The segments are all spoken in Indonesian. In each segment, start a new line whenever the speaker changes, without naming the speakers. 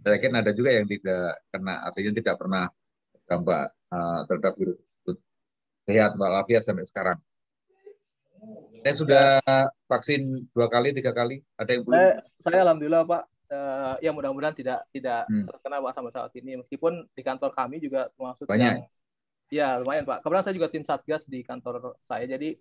Saya yakin ada juga yang tidak kena, artinya tidak pernah dampak terhadap virus tersebut. Sehat walafiat sampai sekarang. Saya sudah
Ya,
vaksin 2 kali, 3 kali. Ada yang belum?
saya alhamdulillah Pak, ya mudah-mudahan tidak tidak
Hmm,
terkena Pak sampai saat ini. Meskipun di kantor kami juga termasuk
banyak.
yang ya lumayan Pak. Kebetulan saya juga tim Satgas di kantor saya. Jadi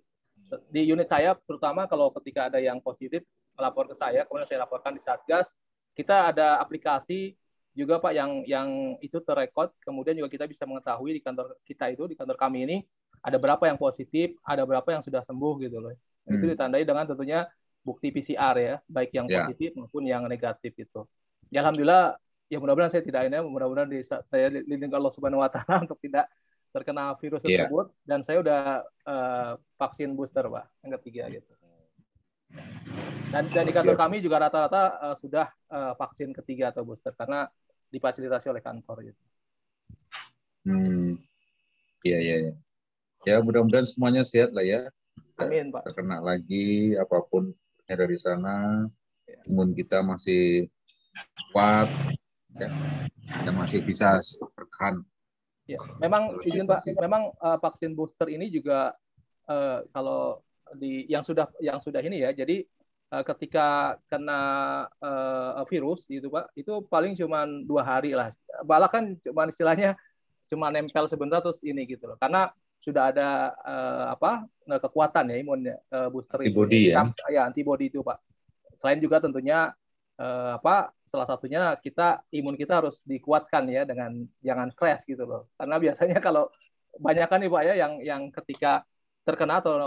di unit saya terutama kalau ketika ada yang positif melapor ke saya, kemudian saya laporkan di Satgas. Kita ada aplikasi juga Pak yang itu terrekod. Kemudian juga kita bisa mengetahui di kantor kita itu di kantor kami ini ada berapa yang positif, ada berapa yang sudah sembuh gitu loh. Itu
Hmm,
ditandai dengan tentunya bukti PCR ya, baik yang
ya,
positif maupun yang negatif itu. Ya alhamdulillah ya mudah-mudahan saya tidak ini, mudah-mudahan saya dilindungi Allah Subhanahu Wa Taala untuk tidak terkena virus
ya.
tersebut dan saya udah vaksin booster Pak yang ketiga gitu. Dan di kantor
Biasa.
kami juga rata-rata sudah vaksin ketiga atau booster karena difasilitasi oleh kantor gitu.
Hmm, ya, ya, ya. Ya, mudah-mudahan semuanya sehat lah ya. Tidak
Amin Pak.
terkena lagi apapun dari sana. Imun kita masih kuat, ya, dan masih bisa bertahan
Ya, memang
dalam
izin Pak,
situasi.
memang vaksin booster ini juga kalau di yang sudah ini ya, jadi ketika kena virus gitu Pak, itu paling cuma 2 hari lah. Bahkan cuma istilahnya cuma nempel sebentar terus ini gitu loh. Karena sudah ada kekuatan ya imunnya booster itu ya.
Antibody ya.
Ya antibody itu Pak. Selain juga tentunya salah satunya imun kita harus dikuatkan ya dengan jangan stres gitu loh. Karena biasanya kalau banyak kan nih Pak ya yang ketika terkena atau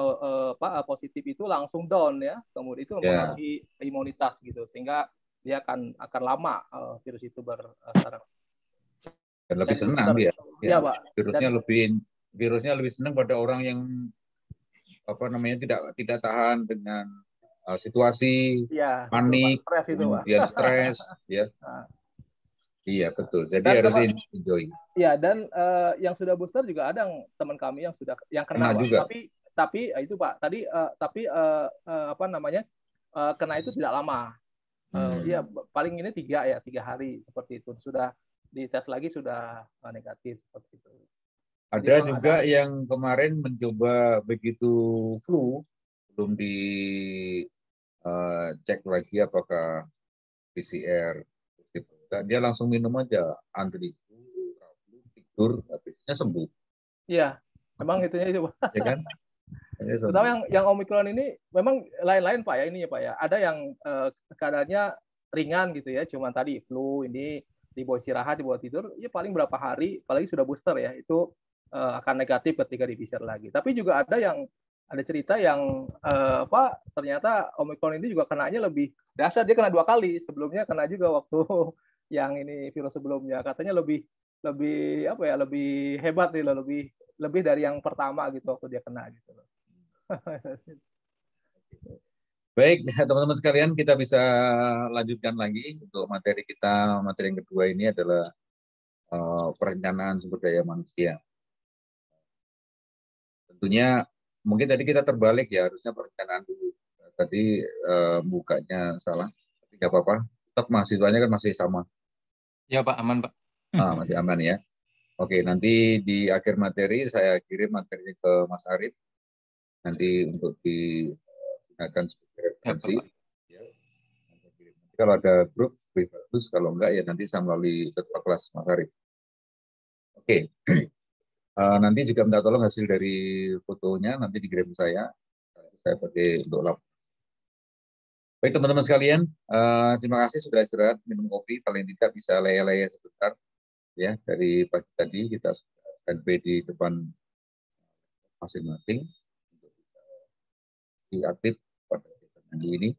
positif itu langsung down ya. Kemudian itu
Ya,
mempengaruhi imunitas gitu sehingga dia akan lama virus itu bersarang.
dan lebih
Dan
senang
booster
dia.
ya
Ya,
Pak. Dan
virusnya lebih senang pada orang yang apa namanya tidak tahan dengan situasi
ya betul Pak.
panik,
Stres itu Pak.
kemudian stres, ya.
Nah,
Iya, betul. Jadi
dan
harus
apa
enjoy.
ya dan yang sudah booster juga ada teman kami yang sudah yang kena
Kena
Pak.
juga.
Tapi itu Pak tadi tapi apa namanya kena itu tidak lama. Ya
Hmm.
paling ini 3 hari seperti itu sudah dites lagi sudah negatif seperti itu. Jadi
Ada
memang
juga
ada
yang kemarin mencoba begitu flu, belum dicek lagi apakah PCR. Dia langsung minum aja, antri tidur, habisnya sembuh,
ya memang itunya itu Pak.
ya kan? Dia
Terutama
sembuh.
yang Omicron ini memang lain-lain Pak ya ini ya Pak ya. Ada yang keadaannya ringan gitu ya, cuman tadi flu ini dibawa istirahat, dibawa tidur, ya paling berapa hari, apalagi sudah booster ya, itu akan negatif ketika di PCR lagi. Tapi juga ada cerita yang ternyata Omicron ini juga kenanya lebih dahsyat, dia kena 2 kali. Sebelumnya kena juga waktu yang ini virus sebelumnya. Katanya lebih lebih apa ya, lebih hebat nih loh, lebih lebih dari yang pertama gitu waktu dia kena gitu loh.
Baik, teman-teman sekalian, kita bisa lanjutkan lagi untuk materi kita. Materi yang kedua ini adalah perencanaan sumber daya manusia. Tentunya mungkin tadi kita terbalik ya, harusnya perencanaan dulu. Tadi bukanya salah, tapi nggak apa-apa. Tetap mahasiswanya kan masih sama,
Ya Pak, aman Pak.
masih aman ya. Oke, nanti di akhir materi saya kirim materinya ke Mas Arif, nanti untuk digunakan sebagai
Ya
referensi.
Pak.
Ya, nanti kalau ada grup lebih bagus, kalau enggak ya nanti saya melalui ketua kelas Mas Arif. Oke, nanti juga minta tolong hasil dari fotonya, nanti dikirim saya pakai untuk lab. Baik teman-teman sekalian, terima kasih sudah istirahat minum kopi, paling tidak bisa leye-leye sebentar ya. Dari pagi tadi kita standby di depan masing-masing untuk bisa diaktif pada minggu ini.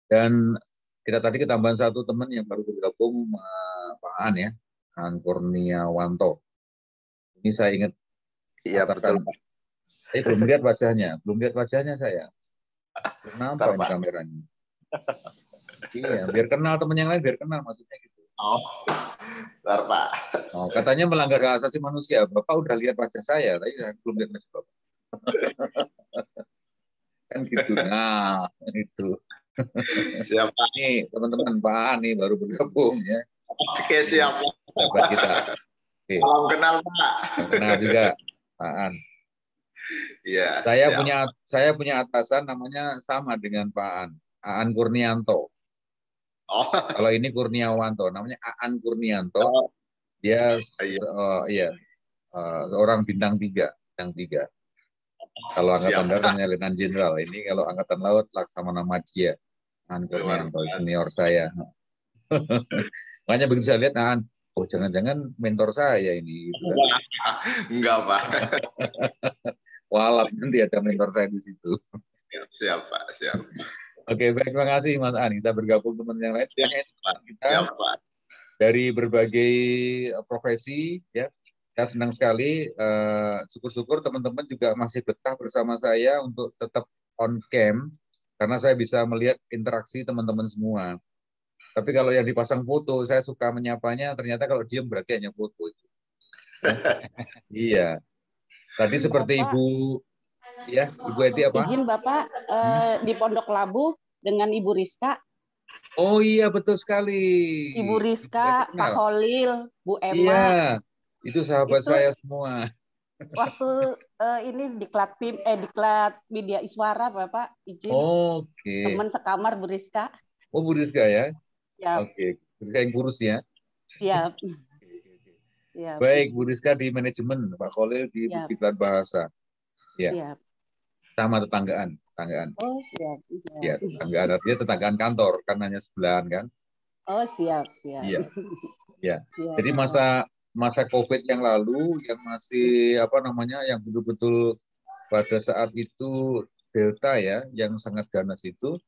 Dan kita tadi ketambahan satu teman yang baru bergabung, Pak An ya, An Kurniawanto. Ini saya ingat
Iya betul
katakan,
Pak.
saya belum lihat wajahnya saya. Kenapa
Bentar,
ini
Pak.
kameranya? Iya, biar kenal teman yang lain, biar kenal maksudnya gitu.
Oh, bentar Pak.
Oh, katanya melanggar hak asasi manusia. Bapak udah lihat wajah saya, tapi saya belum lihat wajah Bapak. Kan gitu. Nah, itu.
Siapa?
Ini teman-teman Pak Aan nih baru bergabung ya.
Oke, siap.
Sahabat kita. Oke.
Salam kenal, Pak.
Salam kenal juga Pak Aan.
Iya.
Saya punya atasan namanya sama dengan Pak Aan. Aan Kurnianto.
Oh.
Kalau ini Kurniawanto, namanya Aan Kurnianto.
Oh.
Dia
Iya.
seorang bintang 3. Kalau angkatan darat namanya Letnan Jenderal. Ini kalau angkatan laut Laksamana Madya. Aan Kurnianto, senior saya. Makanya begitu saya lihat, oh jangan-jangan mentor saya ini. Gitu kan.
Enggak, Pak.
Walat, nanti ada mentor saya di situ.
Siap, Pak. Siap.
Oke, baik, terima kasih Mas Aan. Kita bergabung teman yang lain.
Siap, Pak.
Dari berbagai profesi, ya. Saya senang sekali. Syukur-syukur teman-teman juga masih betah bersama saya untuk tetap on cam, karena saya bisa melihat interaksi teman-teman semua. Tapi kalau yang dipasang foto, saya suka menyapanya, ternyata kalau diem berarti hanya foto. Iya. Tadi seperti
Bapak,
Ibu Eti apa?
Izin Bapak, di Pondok Labu dengan Ibu Rizka.
Oh iya, betul sekali.
Ibu Rizka, Pak Holil, Bu Emma.
Iya, itu sahabat saya semua.
Waktu ini diklat media Iswara, Bapak, izin.
Oke.
Teman sekamar Bu Rizka.
Oh, Bu Rizka ya?
Ya.
Oke, Bu Rizka yang kurus ya?
Iya. Ya.
Baik, Bu Rizka di manajemen, Pak Kholil di Pusdiklat Bahasa. Ya.
Siap.
Sama tetanggaan.
Oh, siap.
Ya, tetanggaan, artinya tetanggaan kantor, kan hanya sebelahan kan?
Oh, siap.
Iya. Ya. Jadi masa COVID yang lalu, yang masih yang betul-betul pada saat itu Delta ya, yang sangat ganas itu.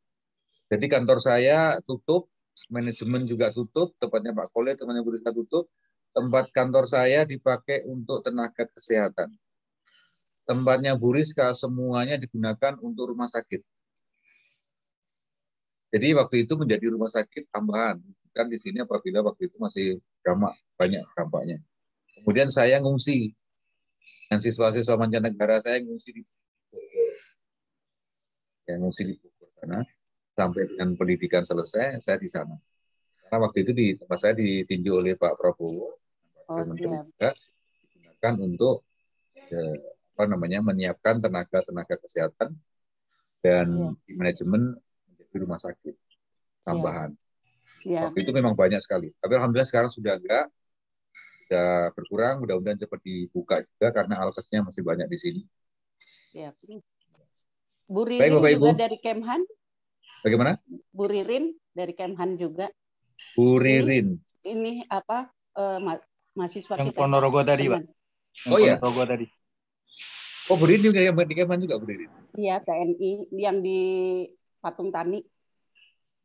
Jadi kantor saya tutup, manajemen juga tutup, tempatnya Pak Kholil, temannya Bu Rizka tutup. Tempat kantor saya dipakai untuk tenaga kesehatan. Tempatnya Bu Rizka semuanya digunakan untuk rumah sakit. Jadi waktu itu menjadi rumah sakit tambahan. Kan di sini apabila waktu itu masih banyak dampaknya. Kemudian saya ngungsi. Yang siswa-siswa mancanegara saya ngungsi di Bogor. Sana. Sampai dengan pendidikan selesai, saya di sana. Karena waktu itu di tempat saya ditinjau oleh Pak Prabowo. Menteri juga digunakan untuk menyiapkan tenaga kesehatan dan di manajemen menjadi rumah sakit tambahan. Waktu itu memang banyak sekali. Tapi alhamdulillah sekarang sudah berkurang. Mudah-mudahan cepat dibuka juga karena alkesnya masih banyak di sini.
Bu Ririn juga dari Kemhan.
Bagaimana?
Bu Ririn dari Kemhan juga.
Bu Ririn.
Ini mahasiswa
yang
kita.
Ponorogo tadi, Pak. Ponorogo tadi.
Oh, Bu Ririn juga yang di Kemhan juga, Bu Ririn.
Iya, TNI yang di Patung Tani.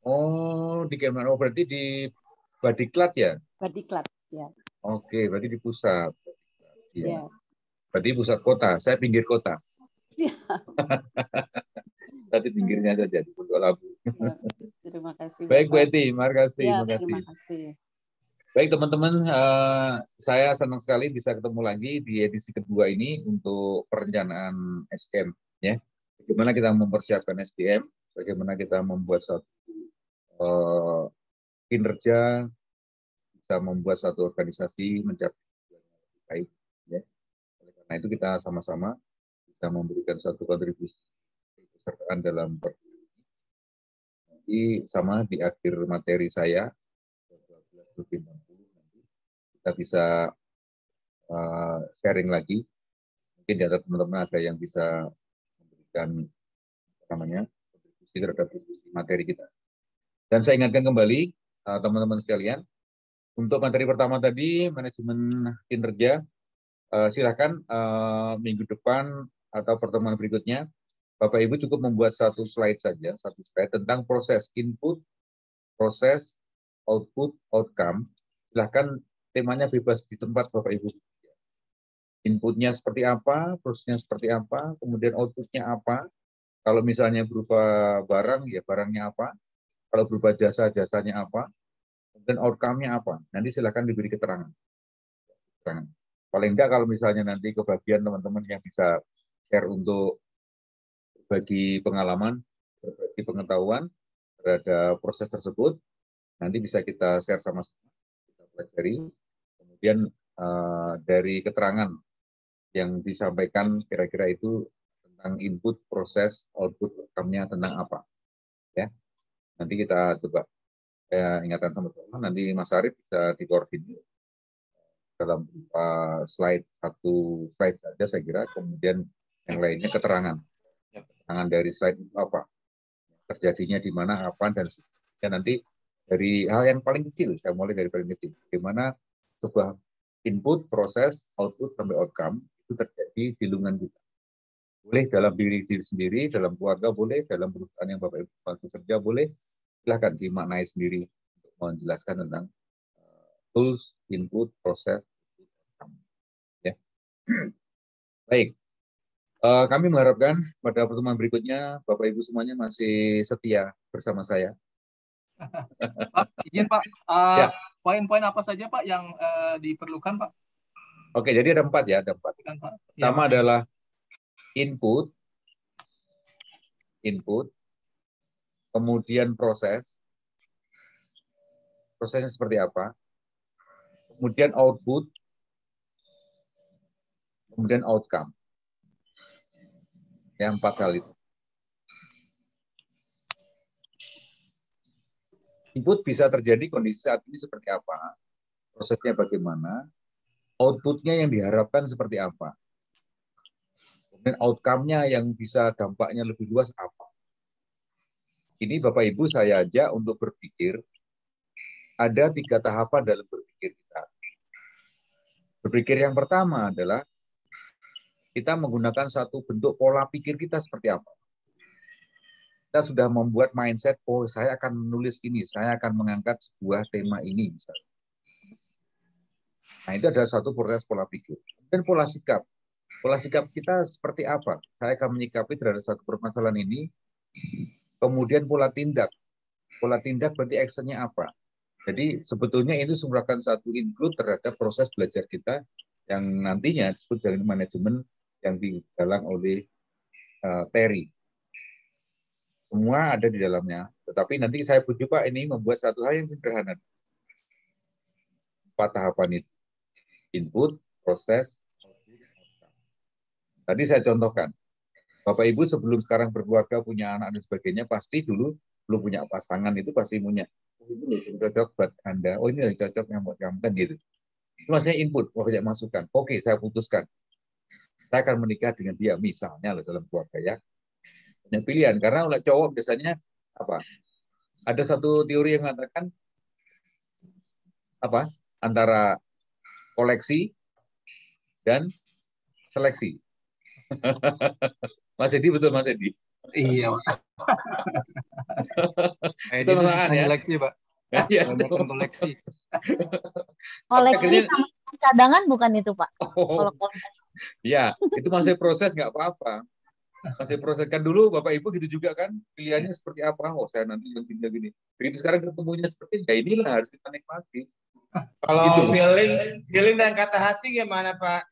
Oh, di Kemhan. Oh, berarti di Badiklat ya?
Badiklat, ya.
Oke, berarti di pusat.
Iya.
Berarti pusat kota. Saya pinggir kota.
Iya.
Tadi pinggirnya saja di Pondok Labu.
Ya, terima kasih.
Baik, Bu Eti, makasih.
Ya, terima kasih.
Baik teman-teman, saya senang sekali bisa ketemu lagi di edisi kedua ini untuk perencanaan SDM. Ya, bagaimana kita mempersiapkan SDM, bagaimana kita membuat satu kinerja, bisa membuat satu organisasi mencapai baik. Ya. Oleh karena itu kita sama-sama bisa memberikan satu kontribusi kesertaan dalam perguruan ini. Nanti sama di akhir materi saya 12.60 nanti kita bisa sharing lagi. Mungkin di antara teman-teman ada yang bisa memberikan kontribusi terhadap diskusi materi kita. Dan saya ingatkan kembali teman-teman sekalian, untuk materi pertama tadi manajemen kinerja, silakan minggu depan atau pertemuan berikutnya Bapak Ibu cukup membuat satu slide saja, tentang proses input, proses, output, outcome. Silahkan temanya bebas di tempat Bapak Ibu. Inputnya seperti apa, prosesnya seperti apa, kemudian outputnya apa. Kalau misalnya berupa barang, ya barangnya apa. Kalau berupa jasa, jasanya apa. Dan outcome-nya apa. Nanti silahkan diberi keterangan. Paling enggak kalau misalnya nanti kebagian teman-teman yang bisa share untuk berbagi pengalaman, berbagi pengetahuan terhadap proses tersebut. Nanti bisa kita share sama-sama, kita pelajari. Kemudian dari keterangan yang disampaikan kira-kira itu tentang input, proses, output, outcome-nya tentang apa. Ya, nanti kita coba ingatkan sama-sama. Nanti Mas Arief bisa dikoordinir dalam slide, satu slide saja saya kira. Kemudian yang lainnya keterangan. Keterangan dari slide itu apa, terjadinya di mana, apa, dan sebagainya. Nanti dari hal yang paling kecil, saya mulai dari paling kecil. Bagaimana sebuah input, proses, output, sampai outcome itu terjadi di lingkungan kita. Boleh dalam diri sendiri, dalam keluarga boleh, dalam perusahaan yang Bapak Ibu bantu kerja boleh. Silahkan dimaknai sendiri untuk menjelaskan tentang tools, input, proses, outcome. Ya. Baik. Kami mengharapkan pada pertemuan berikutnya Bapak Ibu semuanya masih setia bersama saya.
Pak, izin Pak,
Ya.
poin-poin apa saja Pak yang diperlukan Pak?
Oke, jadi ada 4 ya, ada 4. Pertama adalah input, kemudian prosesnya seperti apa, kemudian output, kemudian outcome. Ya, 4 hal itu. Input bisa terjadi kondisi saat ini seperti apa, prosesnya bagaimana, outputnya yang diharapkan seperti apa, kemudian outcome-nya yang bisa dampaknya lebih luas apa. Ini Bapak Ibu saya ajak untuk berpikir, ada 3 tahapan dalam berpikir kita. Berpikir yang pertama adalah kita menggunakan satu bentuk pola pikir kita seperti apa. Kita sudah membuat mindset, oh saya akan menulis ini, saya akan mengangkat sebuah tema ini. Misalnya. Nah itu adalah satu proses pola pikir. Dan pola sikap. Pola sikap kita seperti apa? Saya akan menyikapi terhadap satu permasalahan ini. Kemudian pola tindak. Pola tindak berarti actionnya apa? Jadi sebetulnya itu merupakan satu include terhadap proses belajar kita yang nantinya disebut jaringan manajemen yang digalang oleh Terry. Semua ada di dalamnya. Tetapi nanti saya pujuk Pak ini membuat satu hal yang sederhana. 4 tahapan itu. Input, proses, tadi saya contohkan. Bapak Ibu sebelum sekarang berkeluarga, punya anak dan sebagainya, pasti dulu belum punya pasangan itu pasti punya. Oh ini cocok buat Anda. Oh ini cocok yang buat kamu kan gitu. Itu maksudnya input, saya masukkan. Oke, saya putuskan. Saya akan menikah dengan dia misalnya loh dalam keluarga ya. Banyak pilihan karena oleh cowok biasanya apa? Ada satu teori yang mengatakan apa? Antara koleksi dan seleksi. Mas Edi betul Mas Edi?
Iya Pak.
Itu masalah ya. Koleksi Pak.
Ya,
koleksi.
Koleksi sama cadangan bukan itu Pak?
Oh. Ya, itu masih proses nggak apa-apa. Masih proses kan dulu Bapak Ibu gitu juga kan pilihannya seperti apa? Oh saya nanti yang gini. Begitu sekarang ketemunya seperti ya inilah harus kita nikmati.
Kalau gitu. feeling dan kata hati gimana Pak?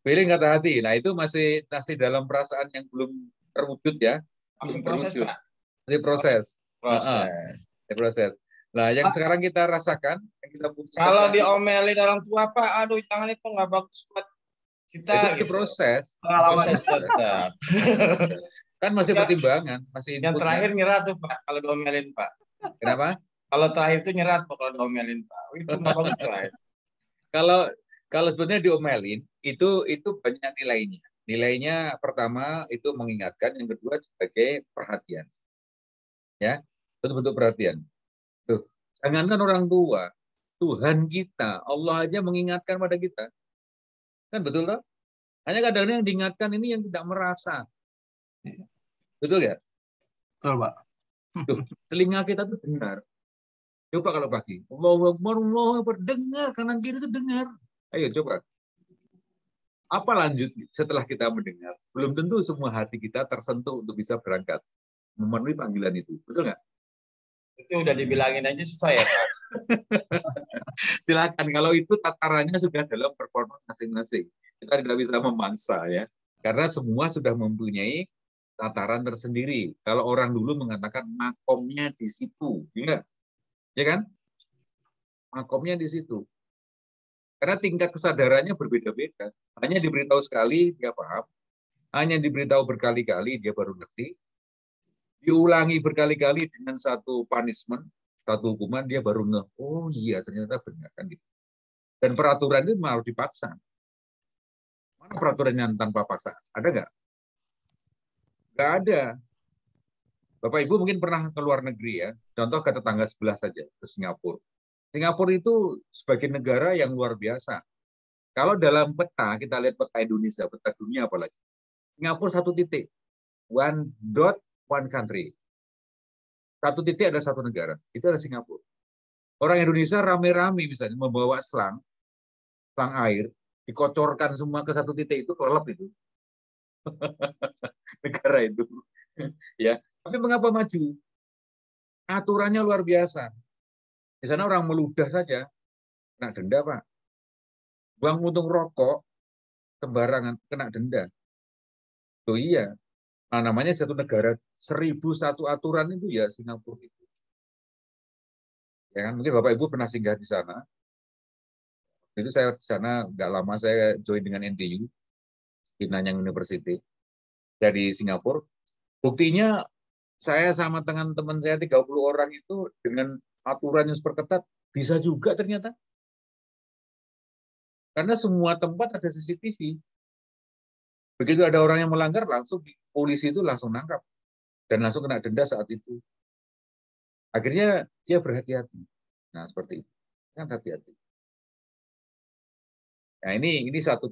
Feeling kata hati, nah itu masih dalam perasaan yang belum terwujud ya.
Masih proses Pak.
Masih proses. Proses. Nah yang
Pak,
sekarang kita rasakan, yang kita putuskan.
Kalau diomelin orang tua Pak, aduh jangan itu nggak bagus buat kita.
Itu gitu. Proses.
Proses tetap.
Kan masih pertimbangan, masih input.
Yang terakhir nyerah tuh Pak, kalau diomelin Pak.
Kenapa?
Kalau terakhir itu nyerah Pak kalau diomelin Pak. Itu nggak bagus Pak.
Kalau sebenarnya diomelin itu banyak nilainya. Nilainya pertama itu mengingatkan, yang kedua sebagai perhatian. Ya, itu bentuk perhatian. Tuh, jangankan orang tua, Tuhan kita, Allah aja mengingatkan pada kita. Kan betul toh? Hanya kadang-kadang yang diingatkan ini yang tidak merasa. Betul ya?
Betul, Pak.
Tuh, telinga kita tuh dengar. Coba kalau pagi, Allahu Akbar, Allahu Akbar, dengar, kanan kiri itu dengar. Ayo coba. Apa lanjut setelah kita mendengar? Belum tentu semua hati kita tersentuh untuk bisa berangkat memenuhi panggilan itu. Betul nggak?
Itu udah dibilangin aja susah ya Pak.
Silakan, kalau itu tatarannya sudah dalam performa masing-masing. Kita tidak bisa memaksa ya. Karena semua sudah mempunyai tataran tersendiri. Kalau orang dulu mengatakan makomnya di situ, ya kan? Makomnya di situ. Karena tingkat kesadarannya berbeda-beda. Hanya diberitahu sekali, dia paham. Hanya diberitahu berkali-kali, dia baru ngerti. Diulangi berkali-kali dengan satu punishment, satu hukuman, dia baru ngeh, oh iya ternyata benar kan gitu. Dan peraturan itu harus dipaksa. Mana peraturan yang tanpa paksa? Ada nggak? Nggak ada. Bapak Ibu mungkin pernah ke luar negeri ya. Contoh ke tetangga sebelah saja, ke Singapura. Singapura itu sebagai negara yang luar biasa. Kalau dalam peta, kita lihat peta Indonesia, peta dunia apalagi. Singapura satu titik. One dot, one country. Satu titik ada satu negara. Itu ada Singapura. Orang Indonesia rame-rame misalnya membawa selang air, dikocorkan semua ke satu titik itu, kelelep itu. Negara itu. Ya, tapi mengapa maju? Aturannya luar biasa. Di sana orang meludah saja, kena denda, Pak. Buang untung rokok, sembarangan, kena denda. Oh iya, nah, namanya satu negara 1001 aturan itu ya Singapura itu. Ya kan, mungkin Bapak Ibu pernah singgah di sana. Itu saya di sana nggak lama, saya join dengan NTU, Nanyang University, dari Singapura. Buktinya saya sama teman-teman saya 30 orang itu dengan aturan yang super ketat bisa juga ternyata. Karena semua tempat ada CCTV. Begitu ada orang yang melanggar, langsung polisi itu langsung nangkap dan langsung kena denda saat itu. Akhirnya dia berhati-hati. Nah, seperti itu. Kan hati-hati. Nah, ini satu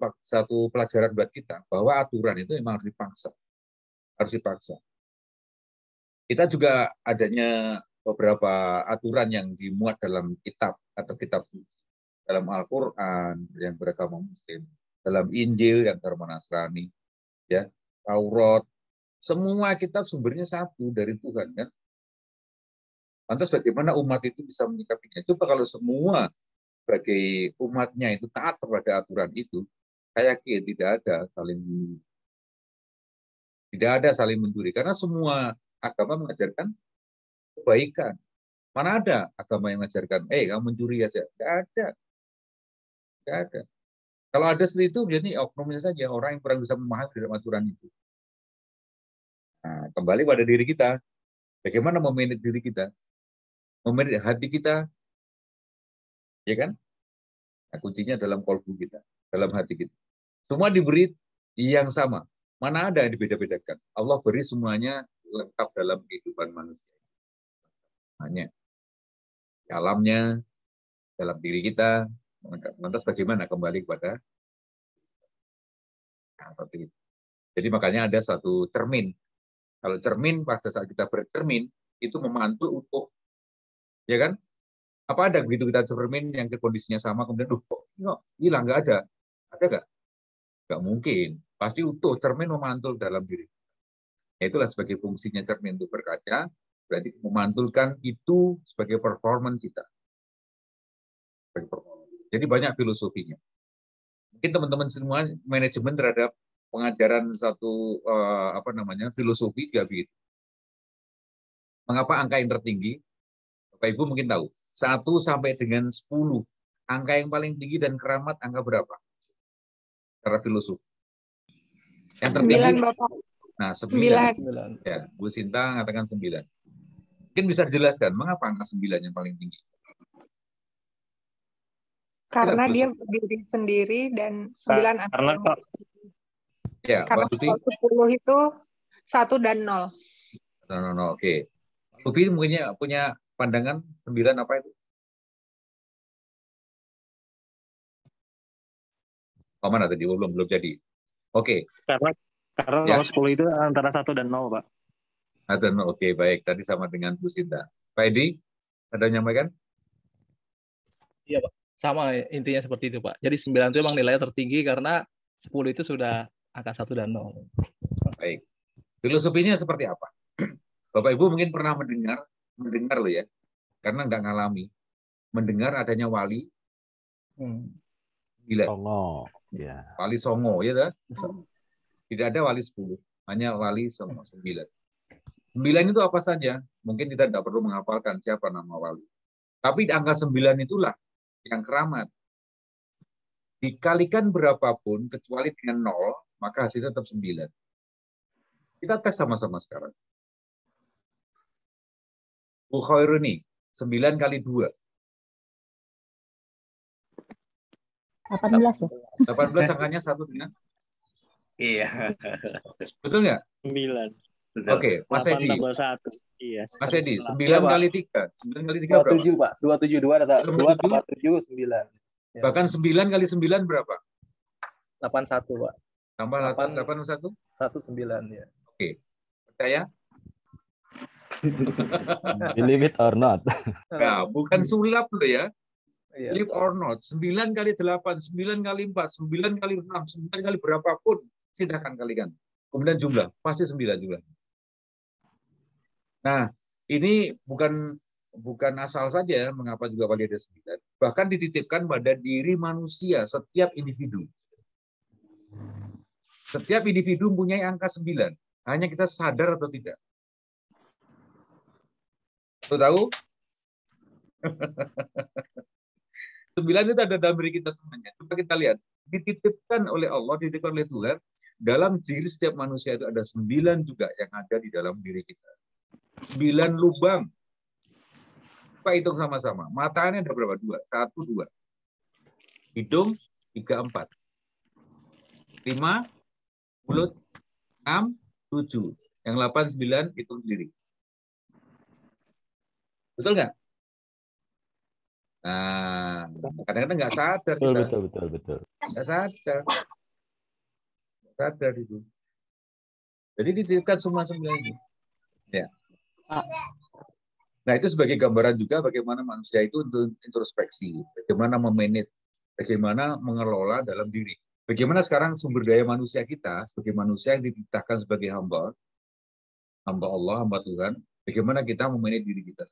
pelajaran buat kita bahwa aturan itu memang harus dipaksa. Harus dipaksa. Kita juga adanya beberapa aturan yang dimuat dalam kitab atau kitab suci, dalam Al-Qur'an yang beragama Muslim, dalam Injil yang beragama Nasrani, ya, Taurat, semua kitab sumbernya satu dari Tuhan kan. Lantas bagaimana umat itu bisa menyikapinya? Coba kalau semua sebagai umatnya itu taat kepada aturan itu, saya yakin tidak ada saling mencuri karena semua agama mengajarkan kebaikan. Mana ada agama yang mengajarkan, kamu mencuri aja? Tidak ada, tidak ada. Kalau ada seperti itu, jadi oknumnya saja orang yang kurang bisa memahami dalam aturan itu. Nah, kembali pada diri kita, bagaimana memanage diri kita, memanage hati kita, ya kan? Nah, kuncinya dalam kolbu kita, dalam hati kita. Semua diberi yang sama. Mana ada yang dibeda-bedakan? Allah beri semuanya lengkap dalam kehidupan manusia. Hanya alamnya, dalam diri kita. Lantas bagaimana kembali kepada seperti itu. Jadi makanya ada satu cermin. Kalau cermin pada saat kita bercermin itu memantul utuh, ya kan? Apa ada begitu kita cermin yang kondisinya sama kemudian kok hilang, nggak ada? Ada nggak? Nggak mungkin. Pasti utuh, cermin memantul dalam diri. Itulah sebagai fungsinya cermin itu berkaca, berarti memantulkan itu sebagai performance kita. Jadi banyak filosofinya. Mungkin teman-teman semua manajemen terhadap pengajaran satu filosofi juga begitu. Mengapa angka yang tertinggi? Bapak Ibu mungkin tahu. 1 sampai dengan 10. Angka yang paling tinggi dan keramat angka berapa? Secara filosofi. Yang tertinggi
9, Bapak.
Nah,
9.
Ya, Bu Sinta mengatakan 9. Mungkin bisa dijelaskan mengapa angka 9 yang paling tinggi?
Karena dia berdiri sendiri dan 9
karena
ya,
karena 10 itu 1 dan 0.
No, oke. Lupi mungkin punya pandangan 9 apa itu? Oh, mana tadi? Belum jadi. Oke.
Karena
Ya.
kalau 10 itu antara 1 dan 0, Pak.
Oke, baik. Tadi sama dengan Bu Sinta. Pak Edi, ada yang nyampaikan?
Iya, Pak. Sama intinya seperti itu, Pak. Jadi 9 itu memang nilainya tertinggi karena 10 itu sudah angka 1 dan 0.
Baik. Filosofinya seperti apa? Bapak Ibu mungkin pernah mendengar loh ya, karena nggak ngalami. Mendengar adanya wali. Gila.
Songo. Ya.
Wali Songo, ya kan? Tidak ada wali 10. Hanya wali 9. 9 itu apa saja? Mungkin kita tidak perlu menghafalkan siapa nama wali. Tapi angka 9 itulah yang keramat. Dikalikan berapapun, kecuali dengan 0, maka hasilnya tetap 9. Kita tes sama-sama sekarang. Bukhairuni, 9 kali 2.
18 ya?
18 angkanya 1 dengan?
Iya.
Betul nggak?
9.
Oke, Mas
8
Edi.
tambah 1. Iya.
Mas Edi, 9
Iya, Pak.
kali 3. 9 kali 3 berapa?
27, Pak. 27, 2 tambah 7, 9. Ya.
Bahkan 9 kali 9 berapa?
81, Pak.
Tambah
8.
81?
19, ya.
Oke. Percaya?
Believe it or not.
Nah, bukan sulap loh ya.
Iya.
Believe or not. 9 kali 8, 9 kali 4, 9 kali 6, 9 kali berapapun. Silahkan kalikan. Kemudian jumlah. Pasti 9 jumlah. Nah, ini bukan asal saja mengapa juga wali ada 9. Bahkan dititipkan pada diri manusia, setiap individu. Setiap individu mempunyai angka 9. Hanya kita sadar atau tidak. Tahu? 9 itu ada dalam diri kita semuanya. Coba kita lihat. Dititipkan oleh Allah, dititipkan oleh Tuhan. Dalam diri setiap manusia itu ada 9 juga yang ada di dalam diri kita. 9 lubang. Kita hitung sama-sama. Matanya ada berapa? 2. 1, 2. Hidung 3, 4. 5, mulut 6, 7. Yang 8, 9 hitung sendiri. Betul nggak? Nah, kadang-kadang nggak sadar kita.
Betul.
Nggak sadar. Nggak sadar itu. Jadi dititipkan semua ini. Ya. Nah, itu sebagai gambaran juga bagaimana manusia itu untuk introspeksi, bagaimana memanage, bagaimana mengelola dalam diri. Bagaimana sekarang sumber daya manusia kita, sebagai manusia yang dititipkan sebagai hamba Allah, hamba Tuhan, bagaimana kita memanage diri kita.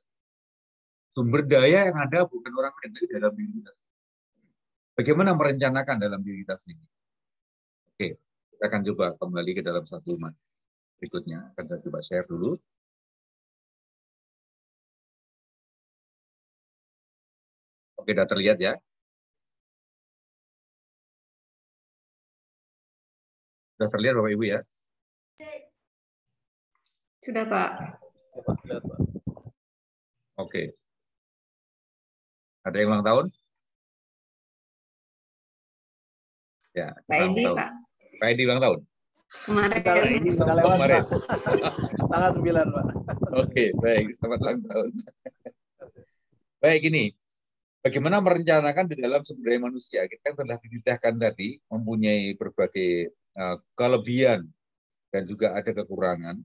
Sumber daya yang ada bukan orang lain, tapi dalam diri kita. Bagaimana merencanakan dalam diri kita sendiri. Oke, kita akan coba kembali ke dalam satu berikutnya. Akan saya coba share dulu. Oke, sudah terlihat ya. Sudah terlihat Bapak Ibu ya?
Sudah, Pak.
Oke. Ada yang ulang tahun? Ya,
Pak Edi,
tahun.
Pak.
Pak Edi ulang tahun?
Kemarin.
Ini sudah lewat,
Kemarin.
Pak. Tanggal 9, Pak.
Oke, baik. Selamat ulang tahun. Baik, ini. Bagaimana merencanakan di dalam sumber daya manusia? Kita telah dititahkan tadi, mempunyai berbagai kelebihan dan juga ada kekurangan.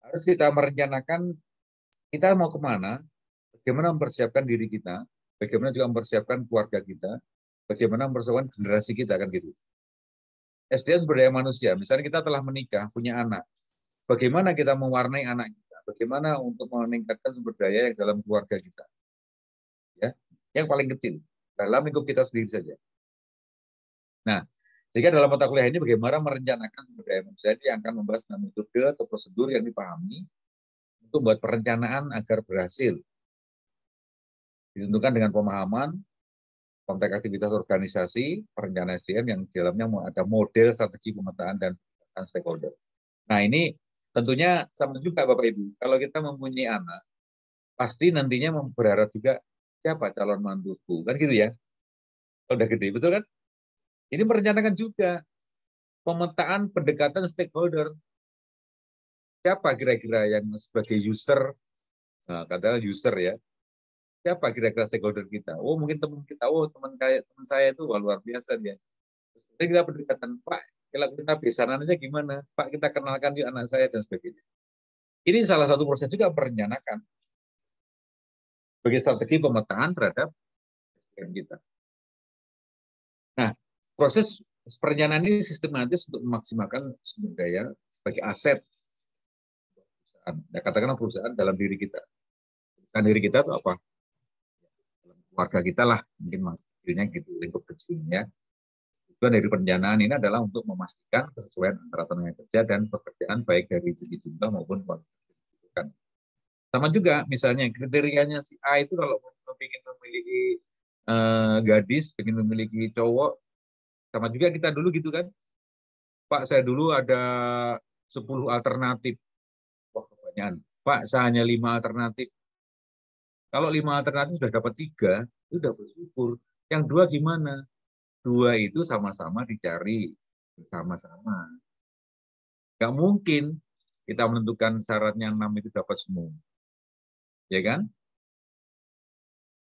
Harus kita merencanakan kita mau kemana, bagaimana mempersiapkan diri kita, bagaimana juga mempersiapkan keluarga kita, bagaimana mempersiapkan generasi kita, kan gitu. SDM sumber daya manusia, misalnya kita telah menikah, punya anak, bagaimana kita mewarnai anak kita, bagaimana untuk meningkatkan sumber daya yang dalam keluarga kita, ya, yang paling kecil dalam lingkup kita sendiri saja. Nah, jika dalam mata kuliah ini bagaimana merencanakan sumber daya manusia ini akan membahas metode atau prosedur yang dipahami untuk membuat perencanaan agar berhasil. Ditentukan dengan pemahaman konteks aktivitas organisasi, perencanaan SDM yang di dalamnya ada model strategi pemetaan dan stakeholder. Nah, ini tentunya sama juga Bapak Ibu. Kalau kita mempunyai anak, pasti nantinya berharap juga siapa calon mantuku, kan gitu ya. Kalau udah gede, betul kan? Ini merencanakan juga pemetaan pendekatan stakeholder. Siapa kira-kira yang sebagai user, nah, katakan user ya, siapa kira-kira stakeholder kita? Oh, mungkin teman kita, oh teman saya itu luar biasa dia. Jadi kita pendekatan, Pak, kalau kita besanannya gimana? Pak, kita kenalkan yuk anak saya dan sebagainya. Ini salah satu proses juga merencanakan sebagai strategi pemetaan terhadap kita. Nah, proses perencanaan ini sistematis untuk memaksimalkan sumber daya sebagai aset. Nah, katakanlah perusahaan dalam diri kita. Perusahaan diri kita itu apa? Keluarga kita lah, mungkin maksudnya gitu, lingkup kecilnya. Tujuan dari perencanaan ini adalah untuk memastikan kesesuaian antara tenaga kerja dan pekerjaan baik dari segi jumlah maupun kualitas. Sama juga misalnya kriterianya si A itu kalau ingin memiliki gadis, ingin memiliki cowok, sama juga kita dulu gitu kan. Pak, saya dulu ada 10 alternatif. Wah, kebanyakan. Pak, saya hanya 5 alternatif. Kalau 5 alternatif sudah dapat 3, itu sudah bersyukur. Yang 2 gimana? 2 itu sama-sama dicari bersama-sama. Nggak mungkin kita menentukan syaratnya 6 itu dapat semua. Ya kan?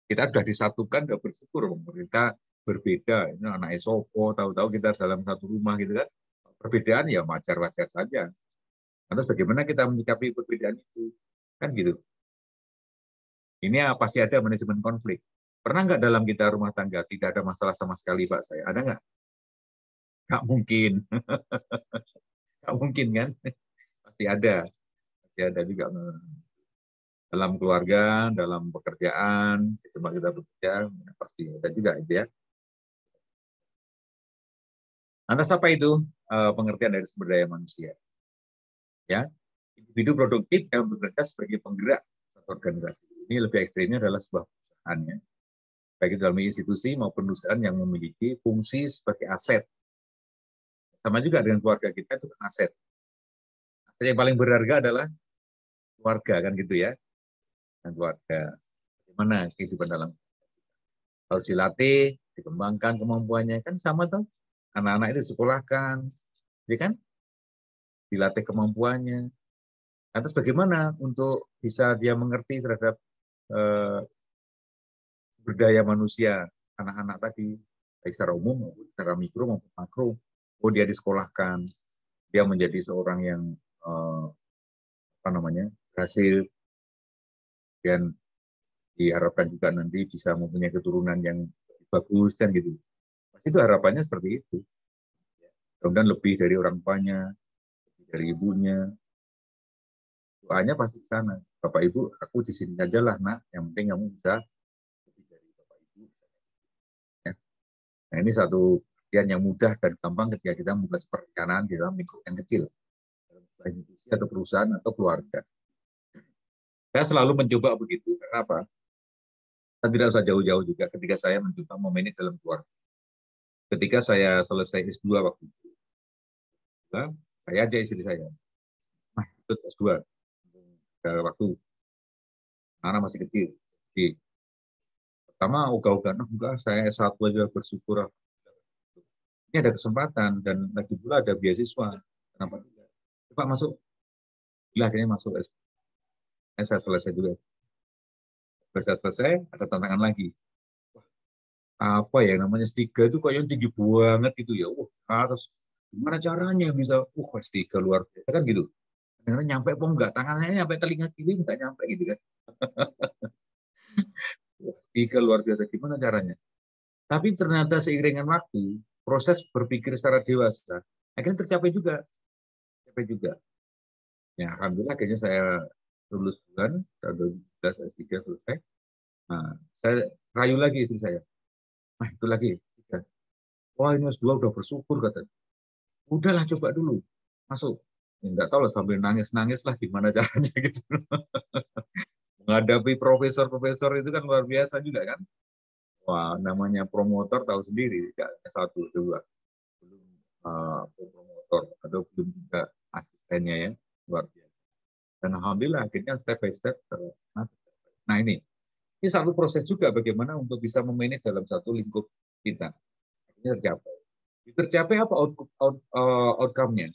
Kita sudah disatukan, sudah bersyukur. Pemerintah berbeda. Ini anak Esopo, tahu-tahu kita dalam satu rumah gitu kan. Perbedaan ya wajar-wajar saja. Terus bagaimana kita menyikapi perbedaan itu? Kan gitu. Ini ya, pasti ada manajemen konflik. Pernah nggak dalam kita rumah tangga tidak ada masalah sama sekali, Pak saya? Ada nggak? Nggak mungkin. Nggak mungkin kan? Pasti ada. Pasti ada juga dalam keluarga, dalam pekerjaan, di tempat kita bekerja, pasti ada juga itu ya. Lantas apa itu pengertian dari sumber daya manusia? Ya, individu produktif yang bekerja sebagai penggerak organisasi. Ini lebih ekstrimnya adalah sebuah perusahaan ya. Baik dalam institusi maupun perusahaan yang memiliki fungsi sebagai aset. Sama juga dengan keluarga kita itu aset. Aset yang paling berharga adalah keluarga kan gitu ya. Dan keluarga. Bagaimana kehidupan dalam harus dilatih, dikembangkan kemampuannya kan sama tuh. Anak-anak itu disekolahkan, ya kan? Dilatih kemampuannya. Lantas bagaimana untuk bisa dia mengerti terhadap berdaya manusia anak-anak tadi, baik secara umum maupun secara mikro maupun makro. Oh, dia disekolahkan, dia menjadi seorang yang berhasil, dan diharapkan juga nanti bisa mempunyai keturunan yang bagus kan gitu. Pasti itu harapannya seperti itu. Kemudian lebih dari orang tuanya, lebih dari ibunya. Doanya pasti ke sana. Bapak Ibu, aku di sini aja lah, Nak. Yang penting kamu bisa lebih dari Bapak Ibu. Ya. Nah, ini satu bagian yang mudah dan gampang ketika kita membuat perencanaan di dalam lingkup yang kecil. Dalam sebuah institusi atau perusahaan atau keluarga. Saya selalu mencoba begitu. Karena apa? Saya tidak usah jauh-jauh juga ketika saya mencoba memanage dalam keluarga. Ketika saya selesai S2 waktu itu, saya ajak istri saya, nah ikut S2, waktu anak masih kecil. Jadi, pertama ogah-ogahan, enggak, saya S1 aja bersyukur. Ini ada kesempatan, dan lagi pula ada beasiswa. Kenapa tidak? Coba masuk. Bila akhirnya masuk S2. Saya selesai juga. Saya selesai, ada tantangan lagi. Apa ya namanya S3 itu kayaknya tinggi banget gitu ya. Terus gimana caranya bisa S3 luar biasa kan gitu. Karena nyampe pun enggak, tangannya nyampe telinga kiri enggak nyampe gitu kan. S3 luar biasa, gimana caranya? Tapi ternyata seiringan waktu, proses berpikir secara dewasa akhirnya tercapai juga. Ya, alhamdulillah akhirnya saya lulus bulan tahun 2012 S3 selesai. Nah, saya rayu lagi istri saya. Nah, itu lagi. Wah, ini S2 udah bersyukur katanya. Udahlah coba dulu. Masuk. Ya, enggak tahu lah sambil nangis-nangis lah gimana caranya gitu. Menghadapi profesor-profesor itu kan luar biasa juga kan. Wah, namanya promotor tahu sendiri, enggak satu, dua. Belum promotor atau belum juga asistennya ya, luar biasa. Dan alhamdulillah akhirnya step by step. Nah ini satu proses juga bagaimana untuk bisa memanage dalam satu lingkup kita. Ini tercapai. Tercapai apa outcome-nya?